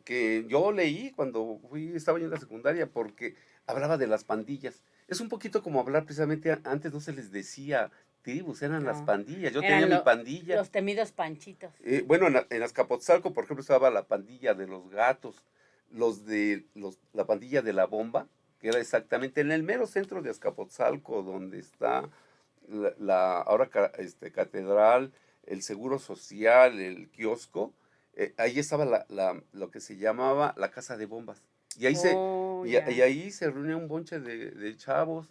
que yo leí cuando estaba yo en la secundaria, porque hablaba de las pandillas. Es un poquito como hablar precisamente, antes no se les decía tribus, eran las No. pandillas. Yo tenía Eran mi pandilla. los temidos panchitos. Bueno, en Azcapotzalco, por ejemplo, estaba la pandilla de los gatos, la pandilla de la bomba, que era exactamente en el mero centro de Azcapotzalco, donde está ahora catedral, el seguro social, el kiosco. Ahí estaba lo que se llamaba la casa de bombas. Y ahí se, Oh, y ya. ahí se reunía un bonche de chavos,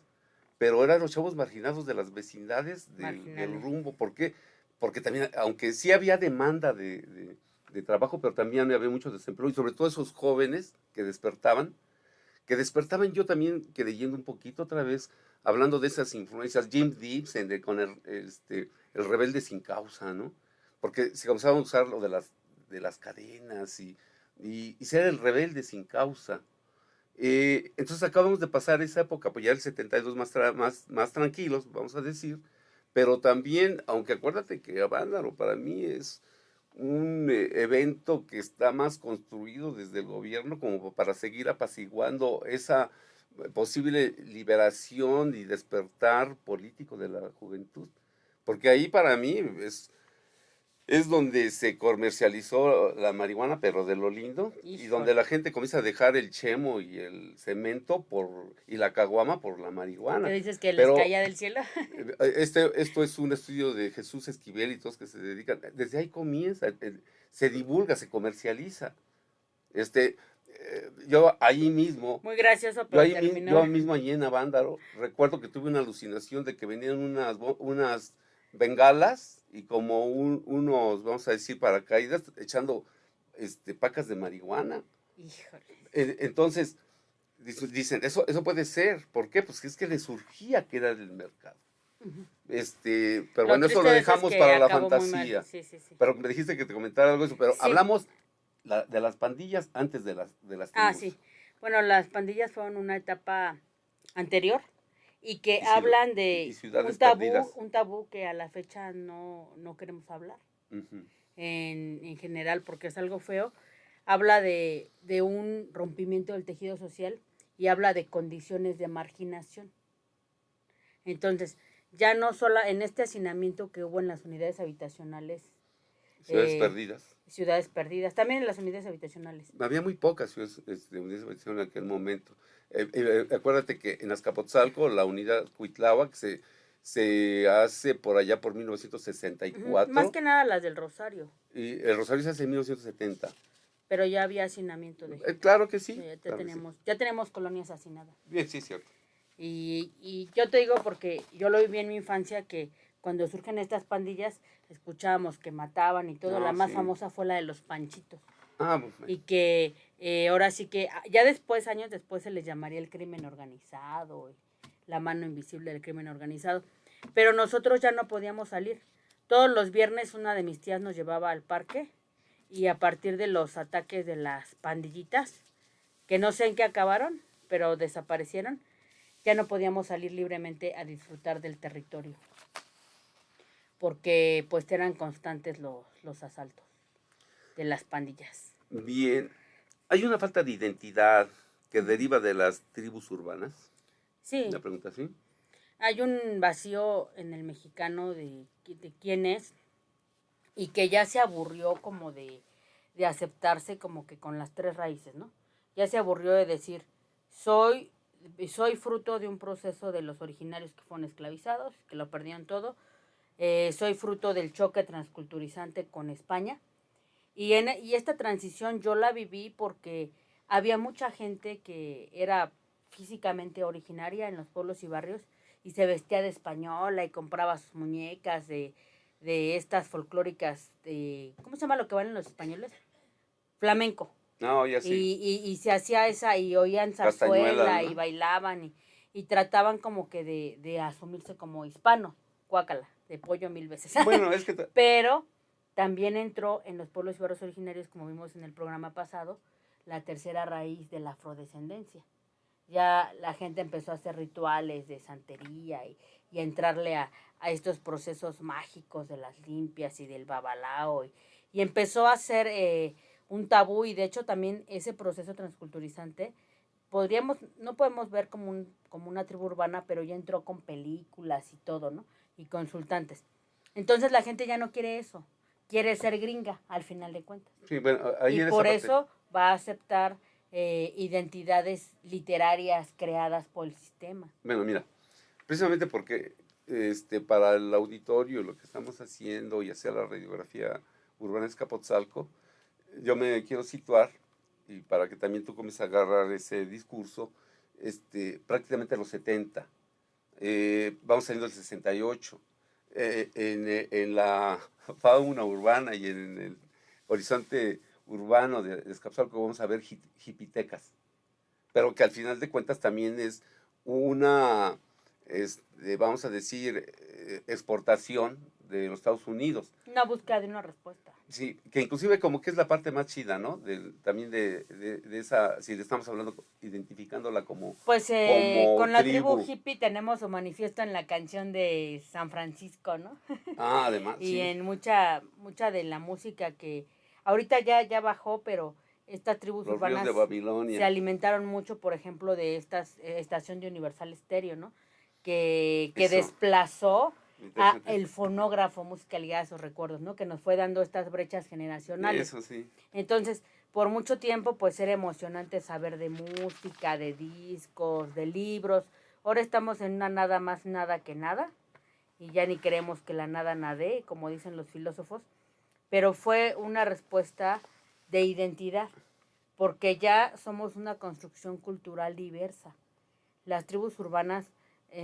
pero eran los chavos marginados de las vecindades del Marginales. rumbo. ¿Por qué? Porque también, aunque sí había demanda de trabajo, pero también había mucho desempleo, y sobre todo esos jóvenes que despertaban, que despertaban yo también, que leyendo un poquito otra vez, hablando de esas influencias, Jim Dibsen con el rebelde sin causa, ¿no? Porque se comenzaba a usar lo de las cadenas y ser el rebelde sin causa. Entonces acabamos de pasar esa época, pues ya el 72 más tranquilos, vamos a decir, pero también, aunque acuérdate que Avándaro para mí es un evento que está más construido desde el gobierno como para seguir apaciguando esa posible liberación y despertar político de la juventud. Porque ahí para mí es donde se comercializó la marihuana, pero de lo lindo, y donde Híjole. la gente comienza a dejar el chemo y el cemento y la caguama por la ¿Qué marihuana. dices que les Pero caía del cielo? esto es un estudio de Jesús Esquivel y todos que se dedican, desde ahí comienza, se divulga, se comercializa. Yo ahí mismo, Muy gracioso, pero yo terminó. mismo allí en Avándaro, recuerdo que tuve una alucinación de que venían unas bengalas y como unos, vamos a decir, paracaídas echando pacas de marihuana. Híjole. Entonces, dicen, eso puede ser. ¿Por qué? Pues es que le surgía que era del mercado. Ujú. Pero Lo bueno, eso lo triste de eso es dejamos que para la acabó muy mal. fantasía. Sí, sí, sí. Pero me dijiste que te comentara algo de eso, pero Sí. hablamos de las pandillas antes de las Ah, tribus. sí. Bueno, las pandillas fueron una etapa anterior y que Y, hablan y de ciudades perdidas. un tabú que a la fecha no queremos hablar Ujú. en general porque es algo feo. Habla de un rompimiento del tejido social y habla de condiciones de marginación. Entonces, ya no solo en este hacinamiento que hubo en las unidades habitacionales, Ciudades eh, perdidas. ciudades perdidas, también en las unidades habitacionales. Había muy pocas ciudades unidades habitacionales en aquel momento. Acuérdate que en Azcapotzalco, la unidad Cuitláhuac se hace por allá por Más 1964 que nada las del Rosario, y el Rosario se hace en 1970. pero ya había hacinamiento de gente. Claro que O sí, sea, claro que sí. ya tenemos colonias hacinadas. Bien, sí, cierto. Y yo te digo porque yo lo viví en mi infancia que cuando surgen estas pandillas escuchábamos que mataban y todo. La No, más sí. famosa fue la de los Panchitos. Pues, Y que ahora sí que ya después, años después, se les llamaría el crimen organizado, la mano invisible del crimen organizado. Pero nosotros ya no podíamos salir. Todos los viernes una de mis tías nos llevaba al parque y a partir de los ataques de las pandillitas, que no sé en qué acabaron, pero desaparecieron, ya no podíamos salir libremente a disfrutar del territorio, porque pues eran constantes los asaltos de las pandillas. bien. Hay una falta de identidad que deriva de las tribus urbanas. Sí, La pregunta sí. hay un vacío en el mexicano de quién es y que ya se aburrió como de aceptarse como que con las tres raíces, ¿no? Ya se aburrió de decir, soy, soy fruto de un proceso de los originarios que fueron esclavizados, que lo perdieron todo, soy fruto del choque transculturizante con España, y esta transición yo la viví porque había mucha gente que era físicamente originaria en los pueblos y barrios y se vestía de española y compraba sus muñecas de estas folclóricas, ¿cómo se llama lo que van en los españoles? Flamenco. No, ya sí. Y se hacía esa y oían Castañuelas, zarzuela y ¿no? bailaban y trataban como que de asumirse como hispano, cuácala, de pollo mil veces. Bueno, es que Pero también entró en los pueblos y barrios originarios, como vimos en el programa pasado, la tercera raíz de la afrodescendencia. Ya la gente empezó a hacer rituales de santería y a entrarle a estos procesos mágicos de las limpias y del babalao y empezó a hacer un tabú y de hecho también ese proceso transculturizante no podemos ver como una tribu urbana, pero ya entró con películas y todo, ¿no? Y consultantes. Entonces la gente ya no quiere eso, quiere ser gringa al final de cuentas. sí, bueno, ahí Y en esa por parte. eso va a aceptar identidades literarias creadas por el sistema. Bueno, mira, precisamente porque para el auditorio, lo que estamos haciendo y hacer la radiografía urbana de Escapotzalco, yo me quiero situar, y para que también tú comiences a agarrar ese discurso, prácticamente a los 70. Vamos saliendo del 68. En la fauna urbana y en el horizonte urbano de Escapotzalco vamos a ver jipitecas. pero que al final de cuentas también es una, vamos a decir, exportación de los Estados Unidos. Una búsqueda de una respuesta. Sí, que inclusive como que es la parte más chida, ¿no? También de esa, si le estamos hablando, identificándola Pues como con la tribu tribu. hippie tenemos su manifiesto en la canción de San Francisco, ¿no? Ah, además, Y sí. en mucha de la música que ahorita ya bajó, pero estas tribus Los ríos de urbanas se Babilonia. alimentaron mucho, por ejemplo, de esta estación de Universal Stereo, ¿no? Que Eso, desplazó a interesante. el fonógrafo musicalidad de esos recuerdos, ¿no? Que nos fue dando estas brechas generacionales. Eso sí. Entonces, por mucho tiempo, pues era emocionante saber de música, de discos, de libros. Ahora estamos en una nada más nada que nada y ya ni queremos que la nada nade, como dicen los filósofos, pero fue una respuesta de identidad, porque ya somos una construcción cultural diversa. Las tribus urbanas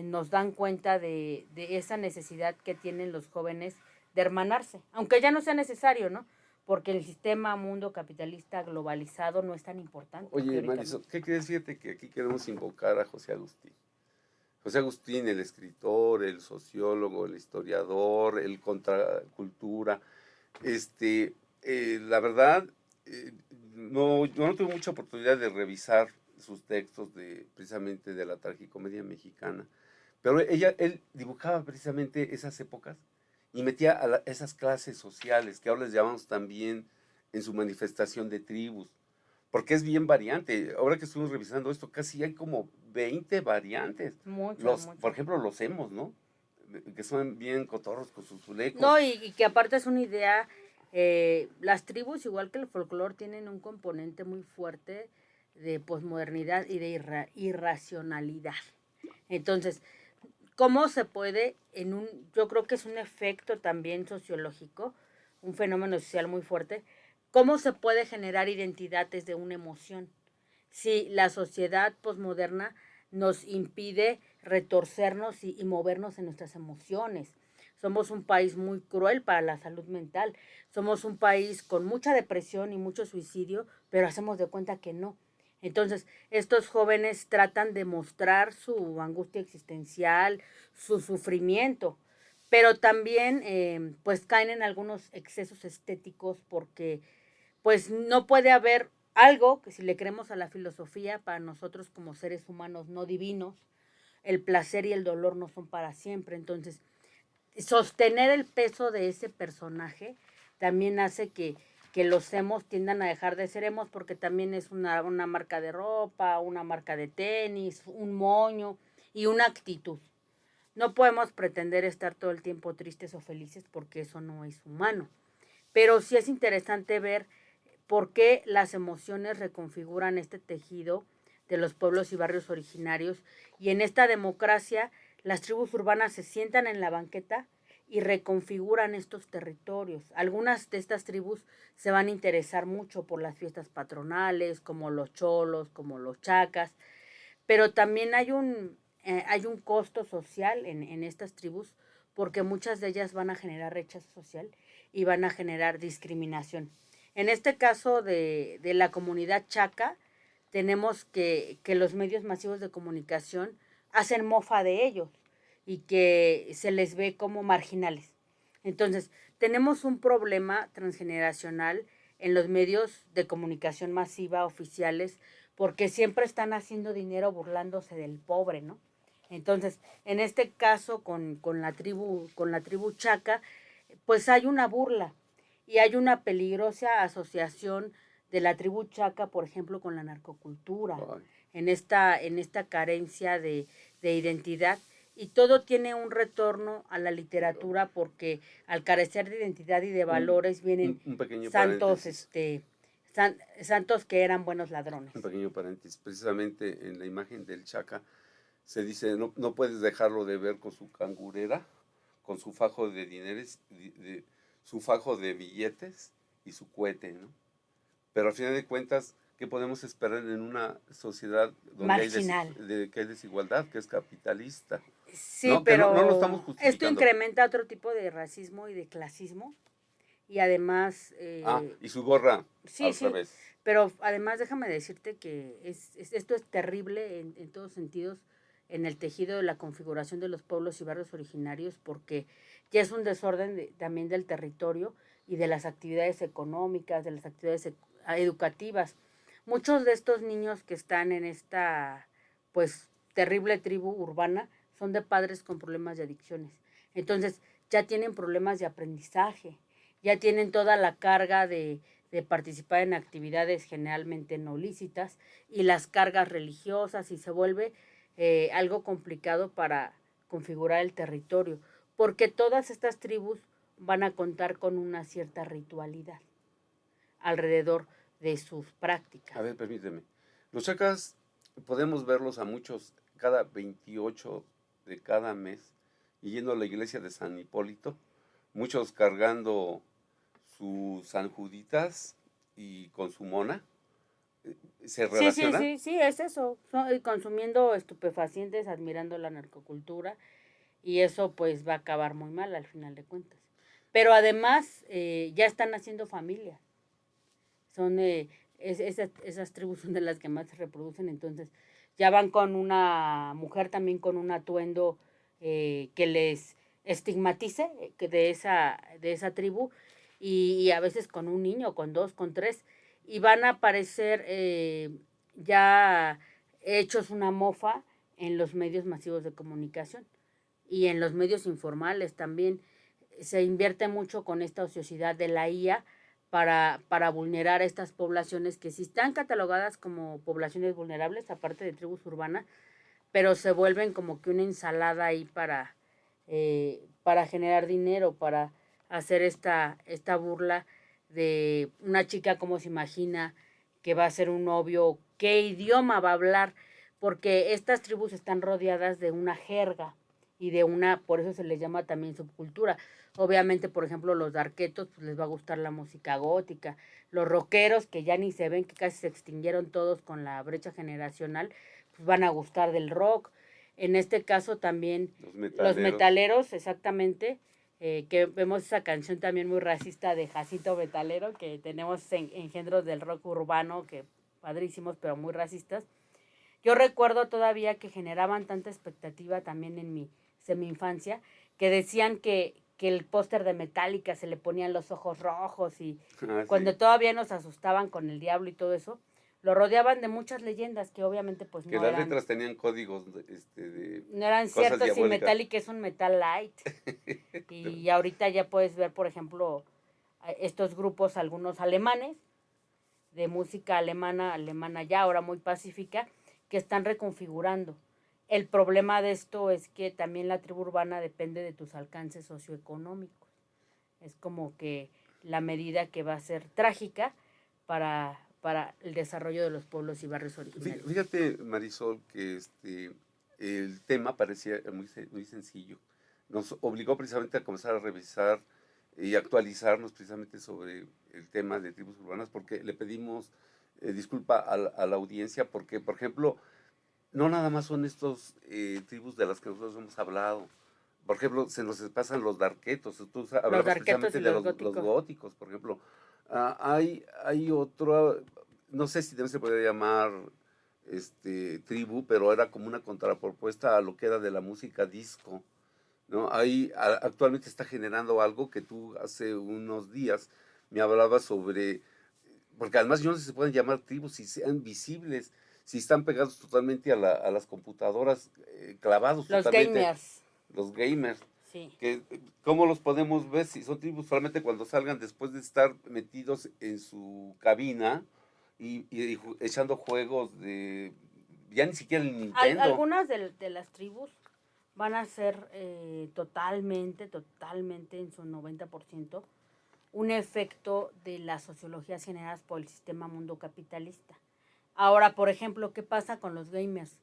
nos dan cuenta de esa necesidad que tienen los jóvenes de hermanarse, aunque ya no sea necesario, ¿no? Porque el sistema mundo capitalista globalizado no es tan importante Oye, ahorita, ¿no? Marisol, ¿qué crees? Fíjate que aquí queremos invocar a José Agustín. José Agustín, el escritor, el sociólogo, el historiador, el contracultura. La verdad, no, yo no tuve mucha oportunidad de revisar sus textos precisamente de la tragicomedia mexicana, pero él dibujaba precisamente esas épocas y metía a esas clases sociales que ahora les llamamos también en su manifestación de tribus, porque es bien variante. Ahora que estuvimos revisando esto, casi hay como 20 variantes. Muchas, Por muchas. ejemplo, los emos, ¿no? Que son bien cotorros con sus No, zulecos. y que aparte es una idea, las tribus, igual que el folclore, tienen un componente muy fuerte de posmodernidad y de irracionalidad. Entonces, ¿cómo se puede, yo creo que es un efecto también sociológico, un fenómeno social muy fuerte, cómo se puede generar identidad desde una emoción? Si la sociedad posmoderna nos impide retorcernos y movernos en nuestras emociones. Somos un país muy cruel para la salud mental. Somos un país con mucha depresión y mucho suicidio, pero hacemos de cuenta que no. Entonces, estos jóvenes tratan de mostrar su angustia existencial, su sufrimiento, pero también pues caen en algunos excesos estéticos porque pues no puede haber algo que si le creemos a la filosofía, para nosotros como seres humanos no divinos, el placer y el dolor no son para siempre. Entonces, sostener el peso de ese personaje también hace que los emos tiendan a dejar de ser emos porque también es una marca de ropa, una marca de tenis, un moño y una actitud. No podemos pretender estar todo el tiempo tristes o felices porque eso no es humano. Pero sí es interesante ver por qué las emociones reconfiguran este tejido de los pueblos y barrios originarios y en esta democracia las tribus urbanas se sientan en la banqueta y reconfiguran estos territorios. Algunas de estas tribus se van a interesar mucho por las fiestas patronales, como los cholos, como los chacas, pero también hay un costo social en estas tribus porque muchas de ellas van a generar rechazo social y van a generar discriminación. En este caso de la comunidad chaca, tenemos que los medios masivos de comunicación hacen mofa de ellos y que se les ve como marginales. Entonces, tenemos un problema transgeneracional en los medios de comunicación masiva oficiales porque siempre están haciendo dinero burlándose del pobre, ¿no? Entonces, en este caso con la tribu chaca, pues hay una burla y hay una peligrosa asociación de la tribu chaca, por ejemplo, con la narcocultura, Ay, en esta carencia de identidad. Y todo tiene un retorno a la literatura porque al carecer de identidad y de un, valores vienen un pequeño santos, paréntesis. santos que eran buenos ladrones. Un pequeño paréntesis. Precisamente en la imagen del Chaca se dice, no, no puedes dejarlo de ver con su cangurera, con su fajo de dineros, su fajo de billetes y su cohete, ¿no? Pero al final de cuentas, ¿qué podemos esperar en una sociedad donde Marginal. que hay desigualdad, que es capitalista? Sí, ¿No? Que no, no lo estamos pero esto justificando. incrementa otro tipo de racismo y de clasismo y además, Y su gorra sí, al sí, revés. pero además déjame decirte que esto es terrible en todos sentidos en el tejido de la configuración de los pueblos y barrios originarios, porque ya es un desorden también del territorio y de las actividades económicas, de las actividades educativas. Muchos de estos niños que están en esta, pues, terrible tribu urbana son de padres con problemas de adicciones. Entonces, ya tienen problemas de aprendizaje, ya tienen toda la carga de participar en actividades generalmente no lícitas y las cargas religiosas, y se vuelve algo complicado para configurar el territorio, porque todas estas tribus van a contar con una cierta ritualidad alrededor de sus prácticas. A ver, permíteme. Los chacas podemos verlos a muchos cada 28 de cada mes y yendo a la iglesia de San Hipólito, muchos cargando sus sanjuditas y con su mona. ¿Se Sí, sí, relaciona? sí, sí, es eso. Consumiendo estupefacientes, admirando la narcocultura, y eso pues va a acabar muy mal al final de cuentas. Pero además ya están haciendo familia. Son esas tribus son de las que más se reproducen, entonces ya van con una mujer también con un atuendo que les estigmatice de esa tribu, y a veces con un niño, con dos, con tres, y van a aparecer ya hechos una mofa en los medios masivos de comunicación y en los medios informales también. Se invierte mucho con esta ociosidad de la IA para vulnerar a estas poblaciones que sí están catalogadas como poblaciones vulnerables, aparte de tribus urbanas, pero se vuelven como que una ensalada ahí para generar dinero, para hacer esta burla de una chica como se imagina que va a ser un novio, qué idioma va a hablar, porque estas tribus están rodeadas de una jerga y de una, por eso se les llama también subcultura. Obviamente, por ejemplo, los darquetos, pues les va a gustar la música gótica, los rockeros, que ya ni se ven, que casi se extinguieron todos con la brecha generacional, pues van a gustar del rock. En este caso también los metaleros, exactamente, que vemos esa canción también muy racista de Jacito Metalero, que tenemos engendros del rock urbano, que padrísimos, pero muy racistas. Yo recuerdo todavía que generaban tanta expectativa también en mi semi-infancia, que decían que el póster de Metallica se le ponían los ojos rojos, y cuando Sí. todavía nos asustaban con el diablo y todo eso, lo rodeaban de muchas leyendas que obviamente pues Que no las eran, letras tenían códigos de no eran cosas ciertos, y diabólicas. Metallica es un metal light. Y ahorita ya puedes ver, por ejemplo, estos grupos, algunos alemanes, de música alemana ya ahora muy pacífica, que están reconfigurando. El problema de esto es que también la tribu urbana depende de tus alcances socioeconómicos. Es como que la medida que va a ser trágica para el desarrollo de los pueblos y barrios originarios. Fíjate, Marisol, que el tema parecía muy sencillo. Nos obligó precisamente a comenzar a revisar y actualizarnos precisamente sobre el tema de tribus urbanas, porque le pedimos disculpa a la audiencia, porque, por ejemplo, no nada más son estos tribus de las que nosotros hemos hablado. Por ejemplo, se nos pasan los darquetos. Tú Los hablabas darquetos precisamente y de los los góticos. góticos, por ejemplo. Hay otro, no sé si también se puede llamar tribu, pero era como una contrapropuesta a lo que era de la música disco, ¿no? Actualmente está generando algo que tú hace unos días me hablabas sobre, porque además yo no sé si se pueden llamar tribus, si sean visibles, si están pegados totalmente a las computadoras, clavados Los totalmente, gamers. los gamers, Sí. ¿cómo los podemos ver si son tribus solamente cuando salgan después de estar metidos en su cabina y echando juegos ya ni siquiera el Nintendo? Algunas de las tribus van a ser totalmente en su 90% un efecto de las sociologías generadas por el sistema mundo capitalista. Ahora, por ejemplo, ¿qué pasa con los gamers?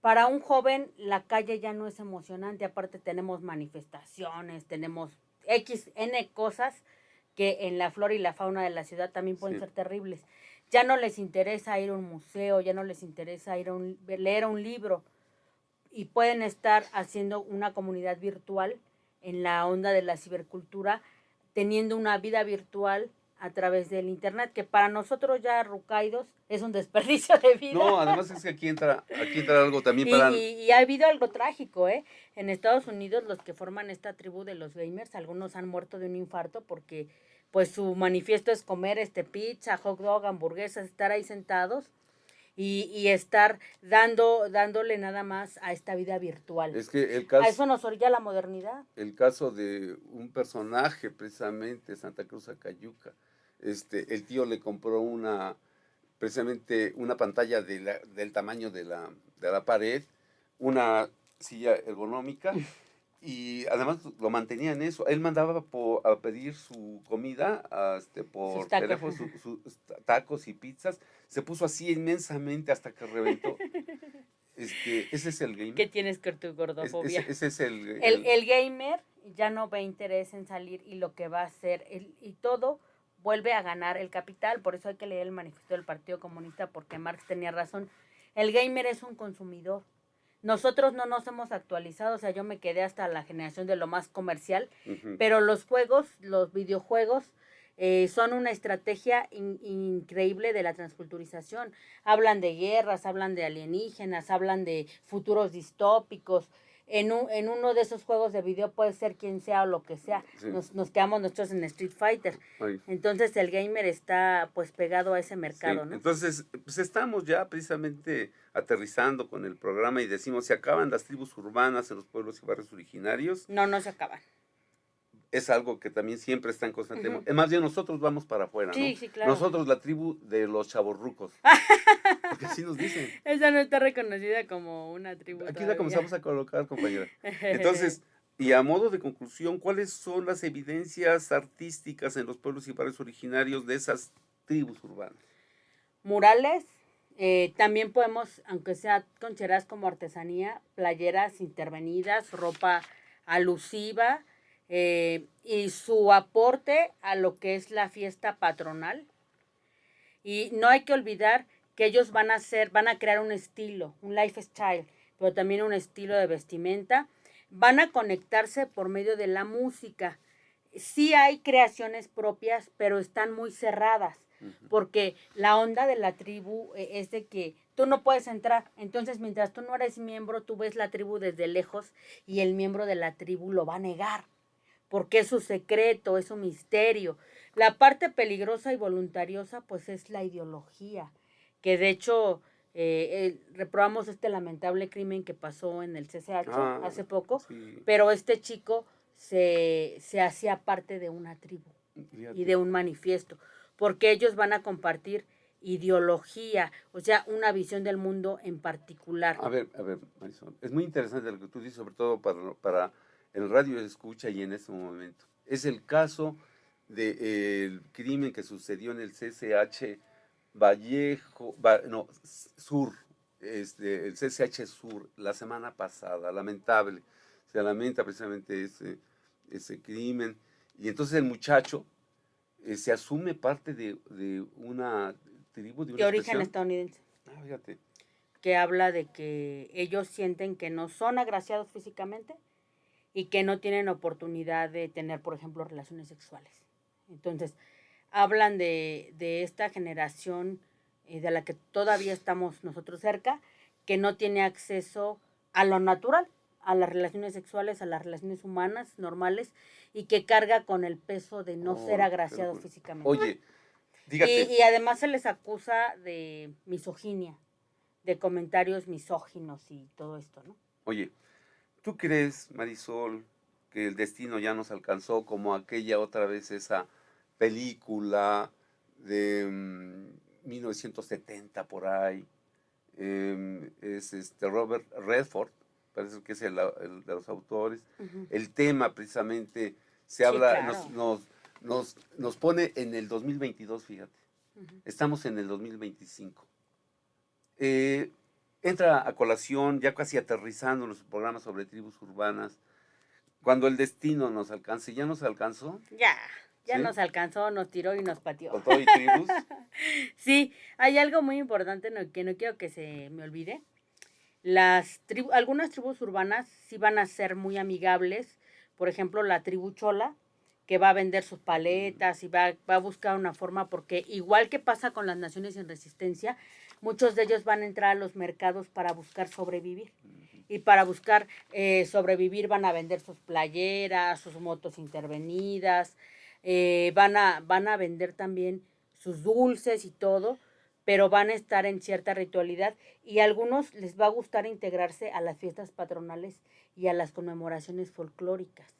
Para un joven la calle ya no es emocionante, aparte tenemos manifestaciones, tenemos N cosas que en la flora y la fauna de la ciudad también pueden Sí. ser terribles. Ya no les interesa ir a un museo, ya no les interesa leer un libro, y pueden estar haciendo una comunidad virtual en la onda de la cibercultura, teniendo una vida virtual a través del internet, que para nosotros ya rucaidos es un desperdicio de vida. No, además es que aquí entra algo también y, para... y ha habido algo trágico, ¿eh? En Estados Unidos los que forman esta tribu de los gamers, algunos han muerto de un infarto porque pues su manifiesto es comer pizza, hot dog, hamburguesas, estar ahí sentados y estar dándole nada más a esta vida virtual. Es que a eso nos orilla la modernidad. El caso de un personaje, precisamente, Santa Cruz Acayuca, el tío le compró precisamente una pantalla del tamaño de la pared, una silla ergonómica, y además lo mantenía en eso. Él mandaba a pedir su comida por teléfono, sus tacos y pizzas. Se puso así inmensamente hasta que reventó. Ese es el gamer. ¿Qué tienes con tu gordofobia? Ese es el gamer ya no ve interés en salir y lo que va a hacer, y todo vuelve a ganar el capital. Por eso hay que leer el manifiesto del Partido Comunista, porque Marx tenía razón. El gamer es un consumidor. Nosotros no nos hemos actualizado, o sea, yo me quedé hasta la generación de lo más comercial, pero los videojuegos, son una estrategia increíble de la transculturización. Hablan de guerras, hablan de alienígenas, hablan de futuros distópicos. En uno de esos juegos de video puede ser quien sea o lo que sea. Sí. Nos quedamos nosotros en Street Fighter. Ay. Entonces el gamer está pues pegado a ese mercado, sí. ¿No? Entonces, pues estamos ya precisamente aterrizando con el programa y decimos, ¿se acaban las tribus urbanas en los pueblos y barrios originarios? No se acaban. Es algo que también siempre está en constante. Más bien nosotros vamos para afuera, sí, ¿no? Sí, claro. Nosotros la tribu de los chavorrucos. Porque así nos dicen. Esa no está reconocida como una tribu. Aquí todavía. La comenzamos a colocar, compañera. Entonces, y a modo de conclusión, ¿cuáles son las evidencias artísticas en los pueblos y barrios originarios de esas tribus urbanas? Murales. También podemos, aunque sea consideradas como artesanía, playeras intervenidas, ropa alusiva, y su aporte a lo que es la fiesta patronal. Y no hay que olvidar que ellos van a crear un estilo, un lifestyle, pero también un estilo de vestimenta. Van a conectarse por medio de la música. Sí hay creaciones propias, pero están muy cerradas, porque la onda de la tribu es de que tú no puedes entrar. Entonces, mientras tú no eres miembro, tú ves la tribu desde lejos y el miembro de la tribu lo va a negar, porque es su secreto, es su misterio. La parte peligrosa y voluntariosa, pues es la ideología, que de hecho reprobamos lamentable crimen que pasó en el CCH hace poco, sí. Pero este chico se hacía parte de una tribu. Fíjate. Y de un manifiesto, porque ellos van a compartir ideología, o sea, una visión del mundo en particular. A ver, Marisol, es muy interesante lo que tú dices, sobre todo para el radio escucha y en este momento. Es el caso del crimen que sucedió en el CCH Sur, el CCH Sur, la semana pasada, lamentable. Se lamenta precisamente ese crimen. Y entonces el muchacho se asume parte de una tribu, de origen estadounidense. Fíjate. Que habla de que ellos sienten que no son agraciados físicamente y que no tienen oportunidad de tener, por ejemplo, relaciones sexuales. Entonces, hablan de esta generación de la que todavía estamos nosotros cerca, que no tiene acceso a lo natural, a las relaciones sexuales, a las relaciones humanas normales, y que carga con el peso de no ser agraciado físicamente. Oye, dígate. Y además se les acusa de misoginia, de comentarios misóginos y todo esto, ¿no? Oye, ¿tú crees, Marisol, que el destino ya nos alcanzó como aquella otra vez, esa película de 1970 por ahí? Es Robert Redford, parece que es el de los autores. El tema precisamente se habla, claro. nos pone en el 2022, fíjate. Estamos en el 2025. Entra a colación, ya casi aterrizando nuestro programa sobre tribus urbanas, cuando el destino nos alcance. ¿Ya nos alcanzó? Ya ¿sí? Nos alcanzó, nos tiró y nos pateó. ¿Con todo y tribus? Sí, hay algo muy importante que no quiero que se me olvide. Algunas tribus urbanas sí van a ser muy amigables. Por ejemplo, la tribu chola, que va a vender sus paletas y va a buscar una forma, porque igual que pasa con las naciones en resistencia, muchos de ellos van a entrar a los mercados para buscar sobrevivir. Y para buscar sobrevivir van a vender sus playeras, sus motos intervenidas, van a vender también sus dulces y todo, pero van a estar en cierta ritualidad y a algunos les va a gustar integrarse a las fiestas patronales y a las conmemoraciones folclóricas.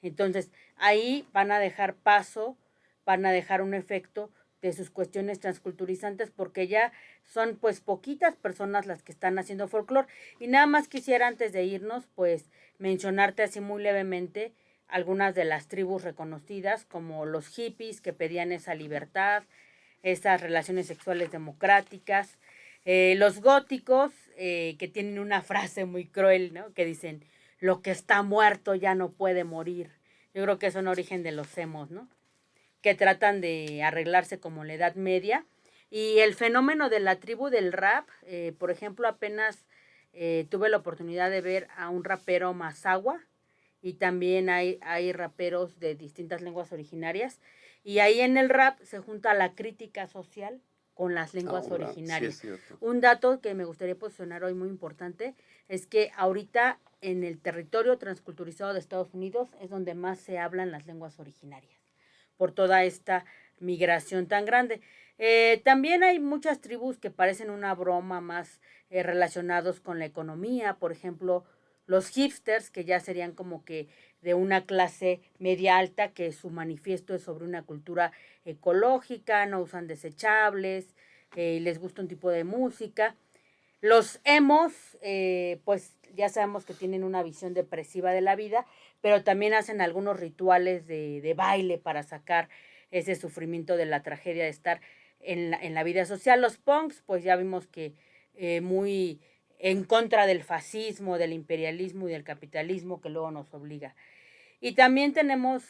Entonces, ahí van a dejar paso, van a dejar un efecto de sus cuestiones transculturizantes porque ya son pues poquitas personas las que están haciendo folclore. Y nada más quisiera antes de irnos pues mencionarte así muy levemente algunas de las tribus reconocidas como los hippies que pedían esa libertad, esas relaciones sexuales democráticas, los góticos que tienen una frase muy cruel, ¿no? Que dicen, lo que está muerto ya no puede morir. Yo creo que es un origen de los emos, ¿no? Que tratan de arreglarse como la Edad Media. Y el fenómeno de la tribu del rap, por ejemplo, apenas tuve la oportunidad de ver a un rapero Mazagua y también hay raperos de distintas lenguas originarias. Y ahí en el rap se junta la crítica social con las lenguas originarias. Sí, es cierto. Un dato que me gustaría posicionar hoy muy importante es que ahorita en el territorio transculturizado de Estados Unidos es donde más se hablan las lenguas originarias por toda esta migración tan grande. También hay muchas tribus que parecen una broma más relacionados con la economía, por ejemplo, los hipsters, que ya serían como que de una clase media alta, que su manifiesto es sobre una cultura ecológica, no usan desechables, les gusta un tipo de música. Los emos, pues ya sabemos que tienen una visión depresiva de la vida, pero también hacen algunos rituales de baile para sacar ese sufrimiento de la tragedia de estar en la vida social. Los punks, pues ya vimos que muy en contra del fascismo, del imperialismo y del capitalismo que luego nos obliga. Y también tenemos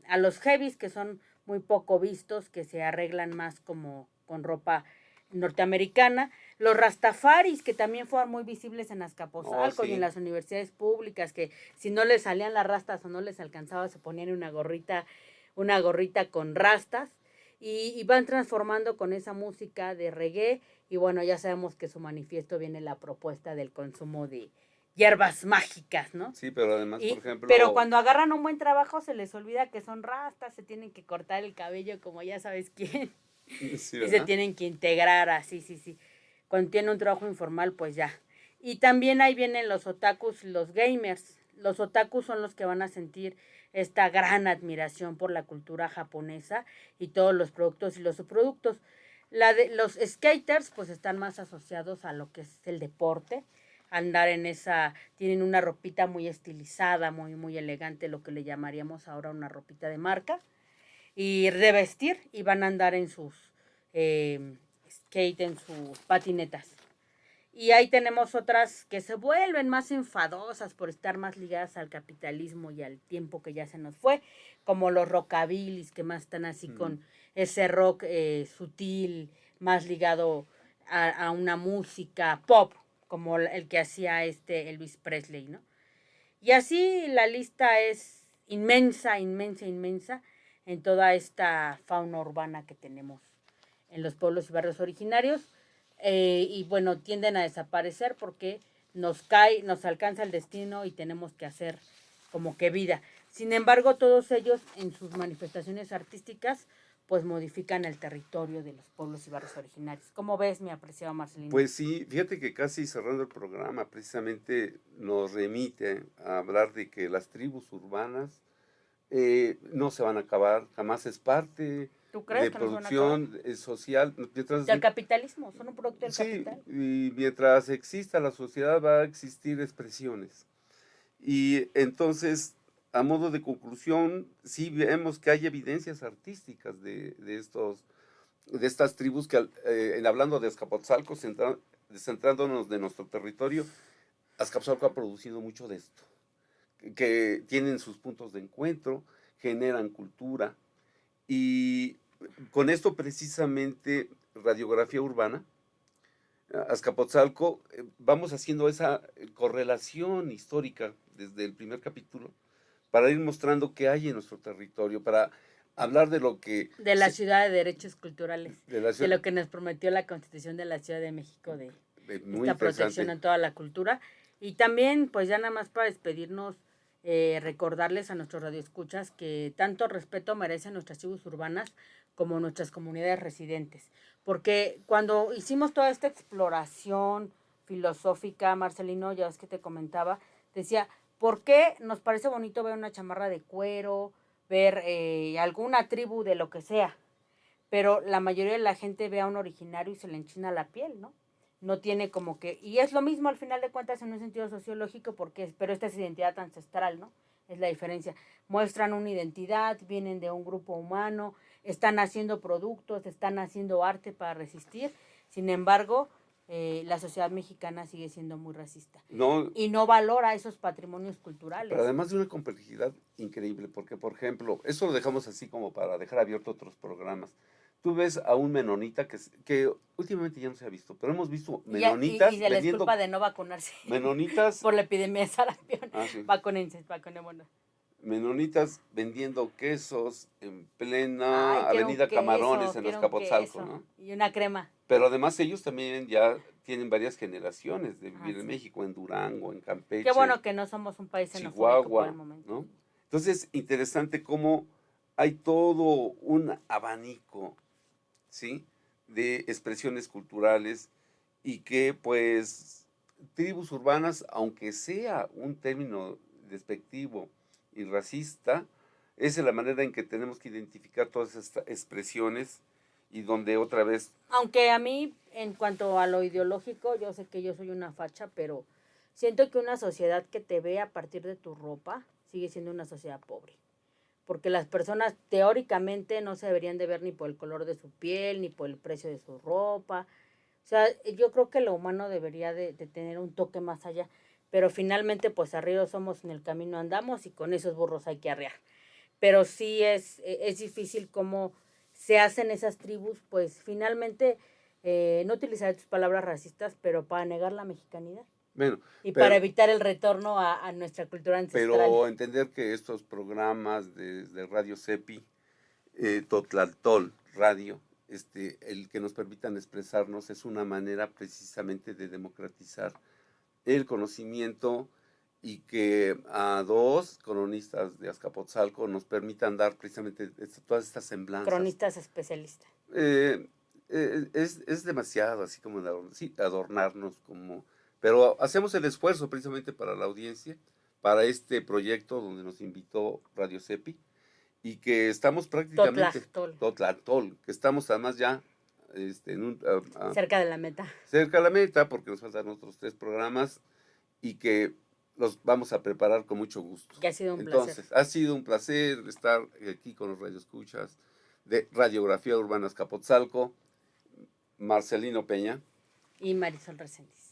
a los heavies, que son muy poco vistos, que se arreglan más como con ropa norteamericana. Los rastafaris, que también fueron muy visibles en Azcapotzalco y en las universidades públicas, que si no les salían las rastas o no les alcanzaba, se ponían una gorrita con rastas. Y van transformando con esa música de reggae. Y bueno, ya sabemos que su manifiesto viene la propuesta del consumo de hierbas mágicas, ¿no? Sí, pero además, por ejemplo... Pero cuando agarran un buen trabajo se les olvida que son rastas, se tienen que cortar el cabello como ya sabes quién. Sí, y se tienen que integrar así, sí. Cuando tienen un trabajo informal, pues ya. Y también ahí vienen los otakus, los gamers. Los otakus son los que van a sentir esta gran admiración por la cultura japonesa y todos los productos y los subproductos. Los skaters, pues están más asociados a lo que es el deporte, andar en esa, tienen una ropita muy estilizada, muy elegante, lo que le llamaríamos ahora una ropita de marca, y de vestir, y van a andar en sus skate, en sus patinetas. Y ahí tenemos otras que se vuelven más enfadosas por estar más ligadas al capitalismo y al tiempo que ya se nos fue, como los rockabilis, que más están así con ese rock sutil, más ligado a una música pop, como el que hacía Elvis Presley, ¿no? Y así la lista es inmensa en toda esta fauna urbana que tenemos en los pueblos y barrios originarios. Y bueno, tienden a desaparecer porque nos alcanza el destino y tenemos que hacer como que vida. Sin embargo, todos ellos en sus manifestaciones artísticas pues modifican el territorio de los pueblos y barrios originarios. ¿Cómo ves, mi apreciado Marcelino? Pues sí, fíjate que casi cerrando el programa precisamente nos remite a hablar de que las tribus urbanas no se van a acabar, jamás es parte ¿Tú crees de que producción social. Del capitalismo, son un producto del capital. Y mientras exista la sociedad va a existir expresiones. Y entonces, a modo de conclusión, sí vemos que hay evidencias artísticas de estas tribus que, hablando de Azcapotzalco, centrándonos de nuestro territorio, Azcapotzalco ha producido mucho de esto, que tienen sus puntos de encuentro, generan cultura, y con esto precisamente Radiografía Urbana, Azcapotzalco, vamos haciendo esa correlación histórica desde el primer capítulo para ir mostrando qué hay en nuestro territorio, para hablar de lo que... De la ciudad de derechos culturales, de la de ciudad, lo que nos prometió la Constitución de la Ciudad de México, de muy esta protección interesante. a toda la cultura. Y también, pues ya nada más para despedirnos, recordarles a nuestros radioescuchas que tanto respeto merecen nuestras tribus urbanas como nuestras comunidades residentes. Porque cuando hicimos toda esta exploración filosófica, Marcelino, ya ves que te comentaba, decía, ¿por qué nos parece bonito ver una chamarra de cuero, ver alguna tribu de lo que sea? Pero la mayoría de la gente ve a un originario y se le enchina la piel, ¿no? No tiene como que, y es lo mismo al final de cuentas en un sentido sociológico, porque, pero esta es identidad ancestral, ¿no? Es la diferencia. Muestran una identidad, vienen de un grupo humano, están haciendo productos, están haciendo arte para resistir. Sin embargo, la sociedad mexicana sigue siendo muy racista. No, Y no valora esos patrimonios culturales. pero además de una complejidad increíble, porque por ejemplo, eso lo dejamos así como para dejar abierto otros programas. Tú ves a un menonita que últimamente ya no se ha visto, pero hemos visto menonitas y se les vendiendo culpa de no vacunarse menonitas, por la epidemia de sarampión. sí, Vacúnense, vacunémonos. menonitas vendiendo quesos en Ay, plena quiero un Avenida Camarones queso, en quiero un Azcapotzalco, queso. ¿no? Y una crema. Pero además ellos también ya tienen varias generaciones de vivir en Sí. México, en Durango, en Qué Campeche, bueno que no somos un país xenofóbico por el Chihuahua, momento. ¿no? Entonces, interesante cómo hay todo un abanico, ¿sí? De expresiones culturales y que, pues, tribus urbanas, aunque sea un término despectivo y racista, esa es la manera en que tenemos que identificar todas estas expresiones y donde otra vez... Aunque a mí, en cuanto a lo ideológico, yo sé que yo soy una facha, pero siento que una sociedad que te ve a partir de tu ropa sigue siendo una sociedad pobre. Porque las personas teóricamente no se deberían de ver ni por el color de su piel, ni por el precio de su ropa. O sea, yo creo que lo humano debería de tener un toque más allá. Pero finalmente, pues arriba somos, en el camino andamos y con esos burros hay que arrear. Pero sí es difícil cómo se hacen esas tribus, pues finalmente, no utilizar tus palabras racistas, pero para negar la mexicanidad. Bueno, Y pero, para evitar el retorno a nuestra cultura ancestral. pero entender que estos programas de Radio CEPI, Totlaltol Radio, el que nos permitan expresarnos es una manera precisamente de democratizar el conocimiento y que a dos cronistas de Azcapotzalco nos permitan dar precisamente todas estas semblanzas. Cronistas especialistas. Es demasiado así como adornarnos como... Pero hacemos el esfuerzo precisamente para la audiencia, para este proyecto donde nos invitó Radio CEPI y que estamos prácticamente... Totlatol, que estamos además ya cerca de la meta. Cerca de la meta, porque nos faltan otros 3 programas y que los vamos a preparar con mucho gusto. Que ha sido un Entonces, placer. ha sido un placer estar aquí con los radioescuchas de Radiografía Urbana Azcapotzalco, Marcelino Peña y Marisol Reséndiz.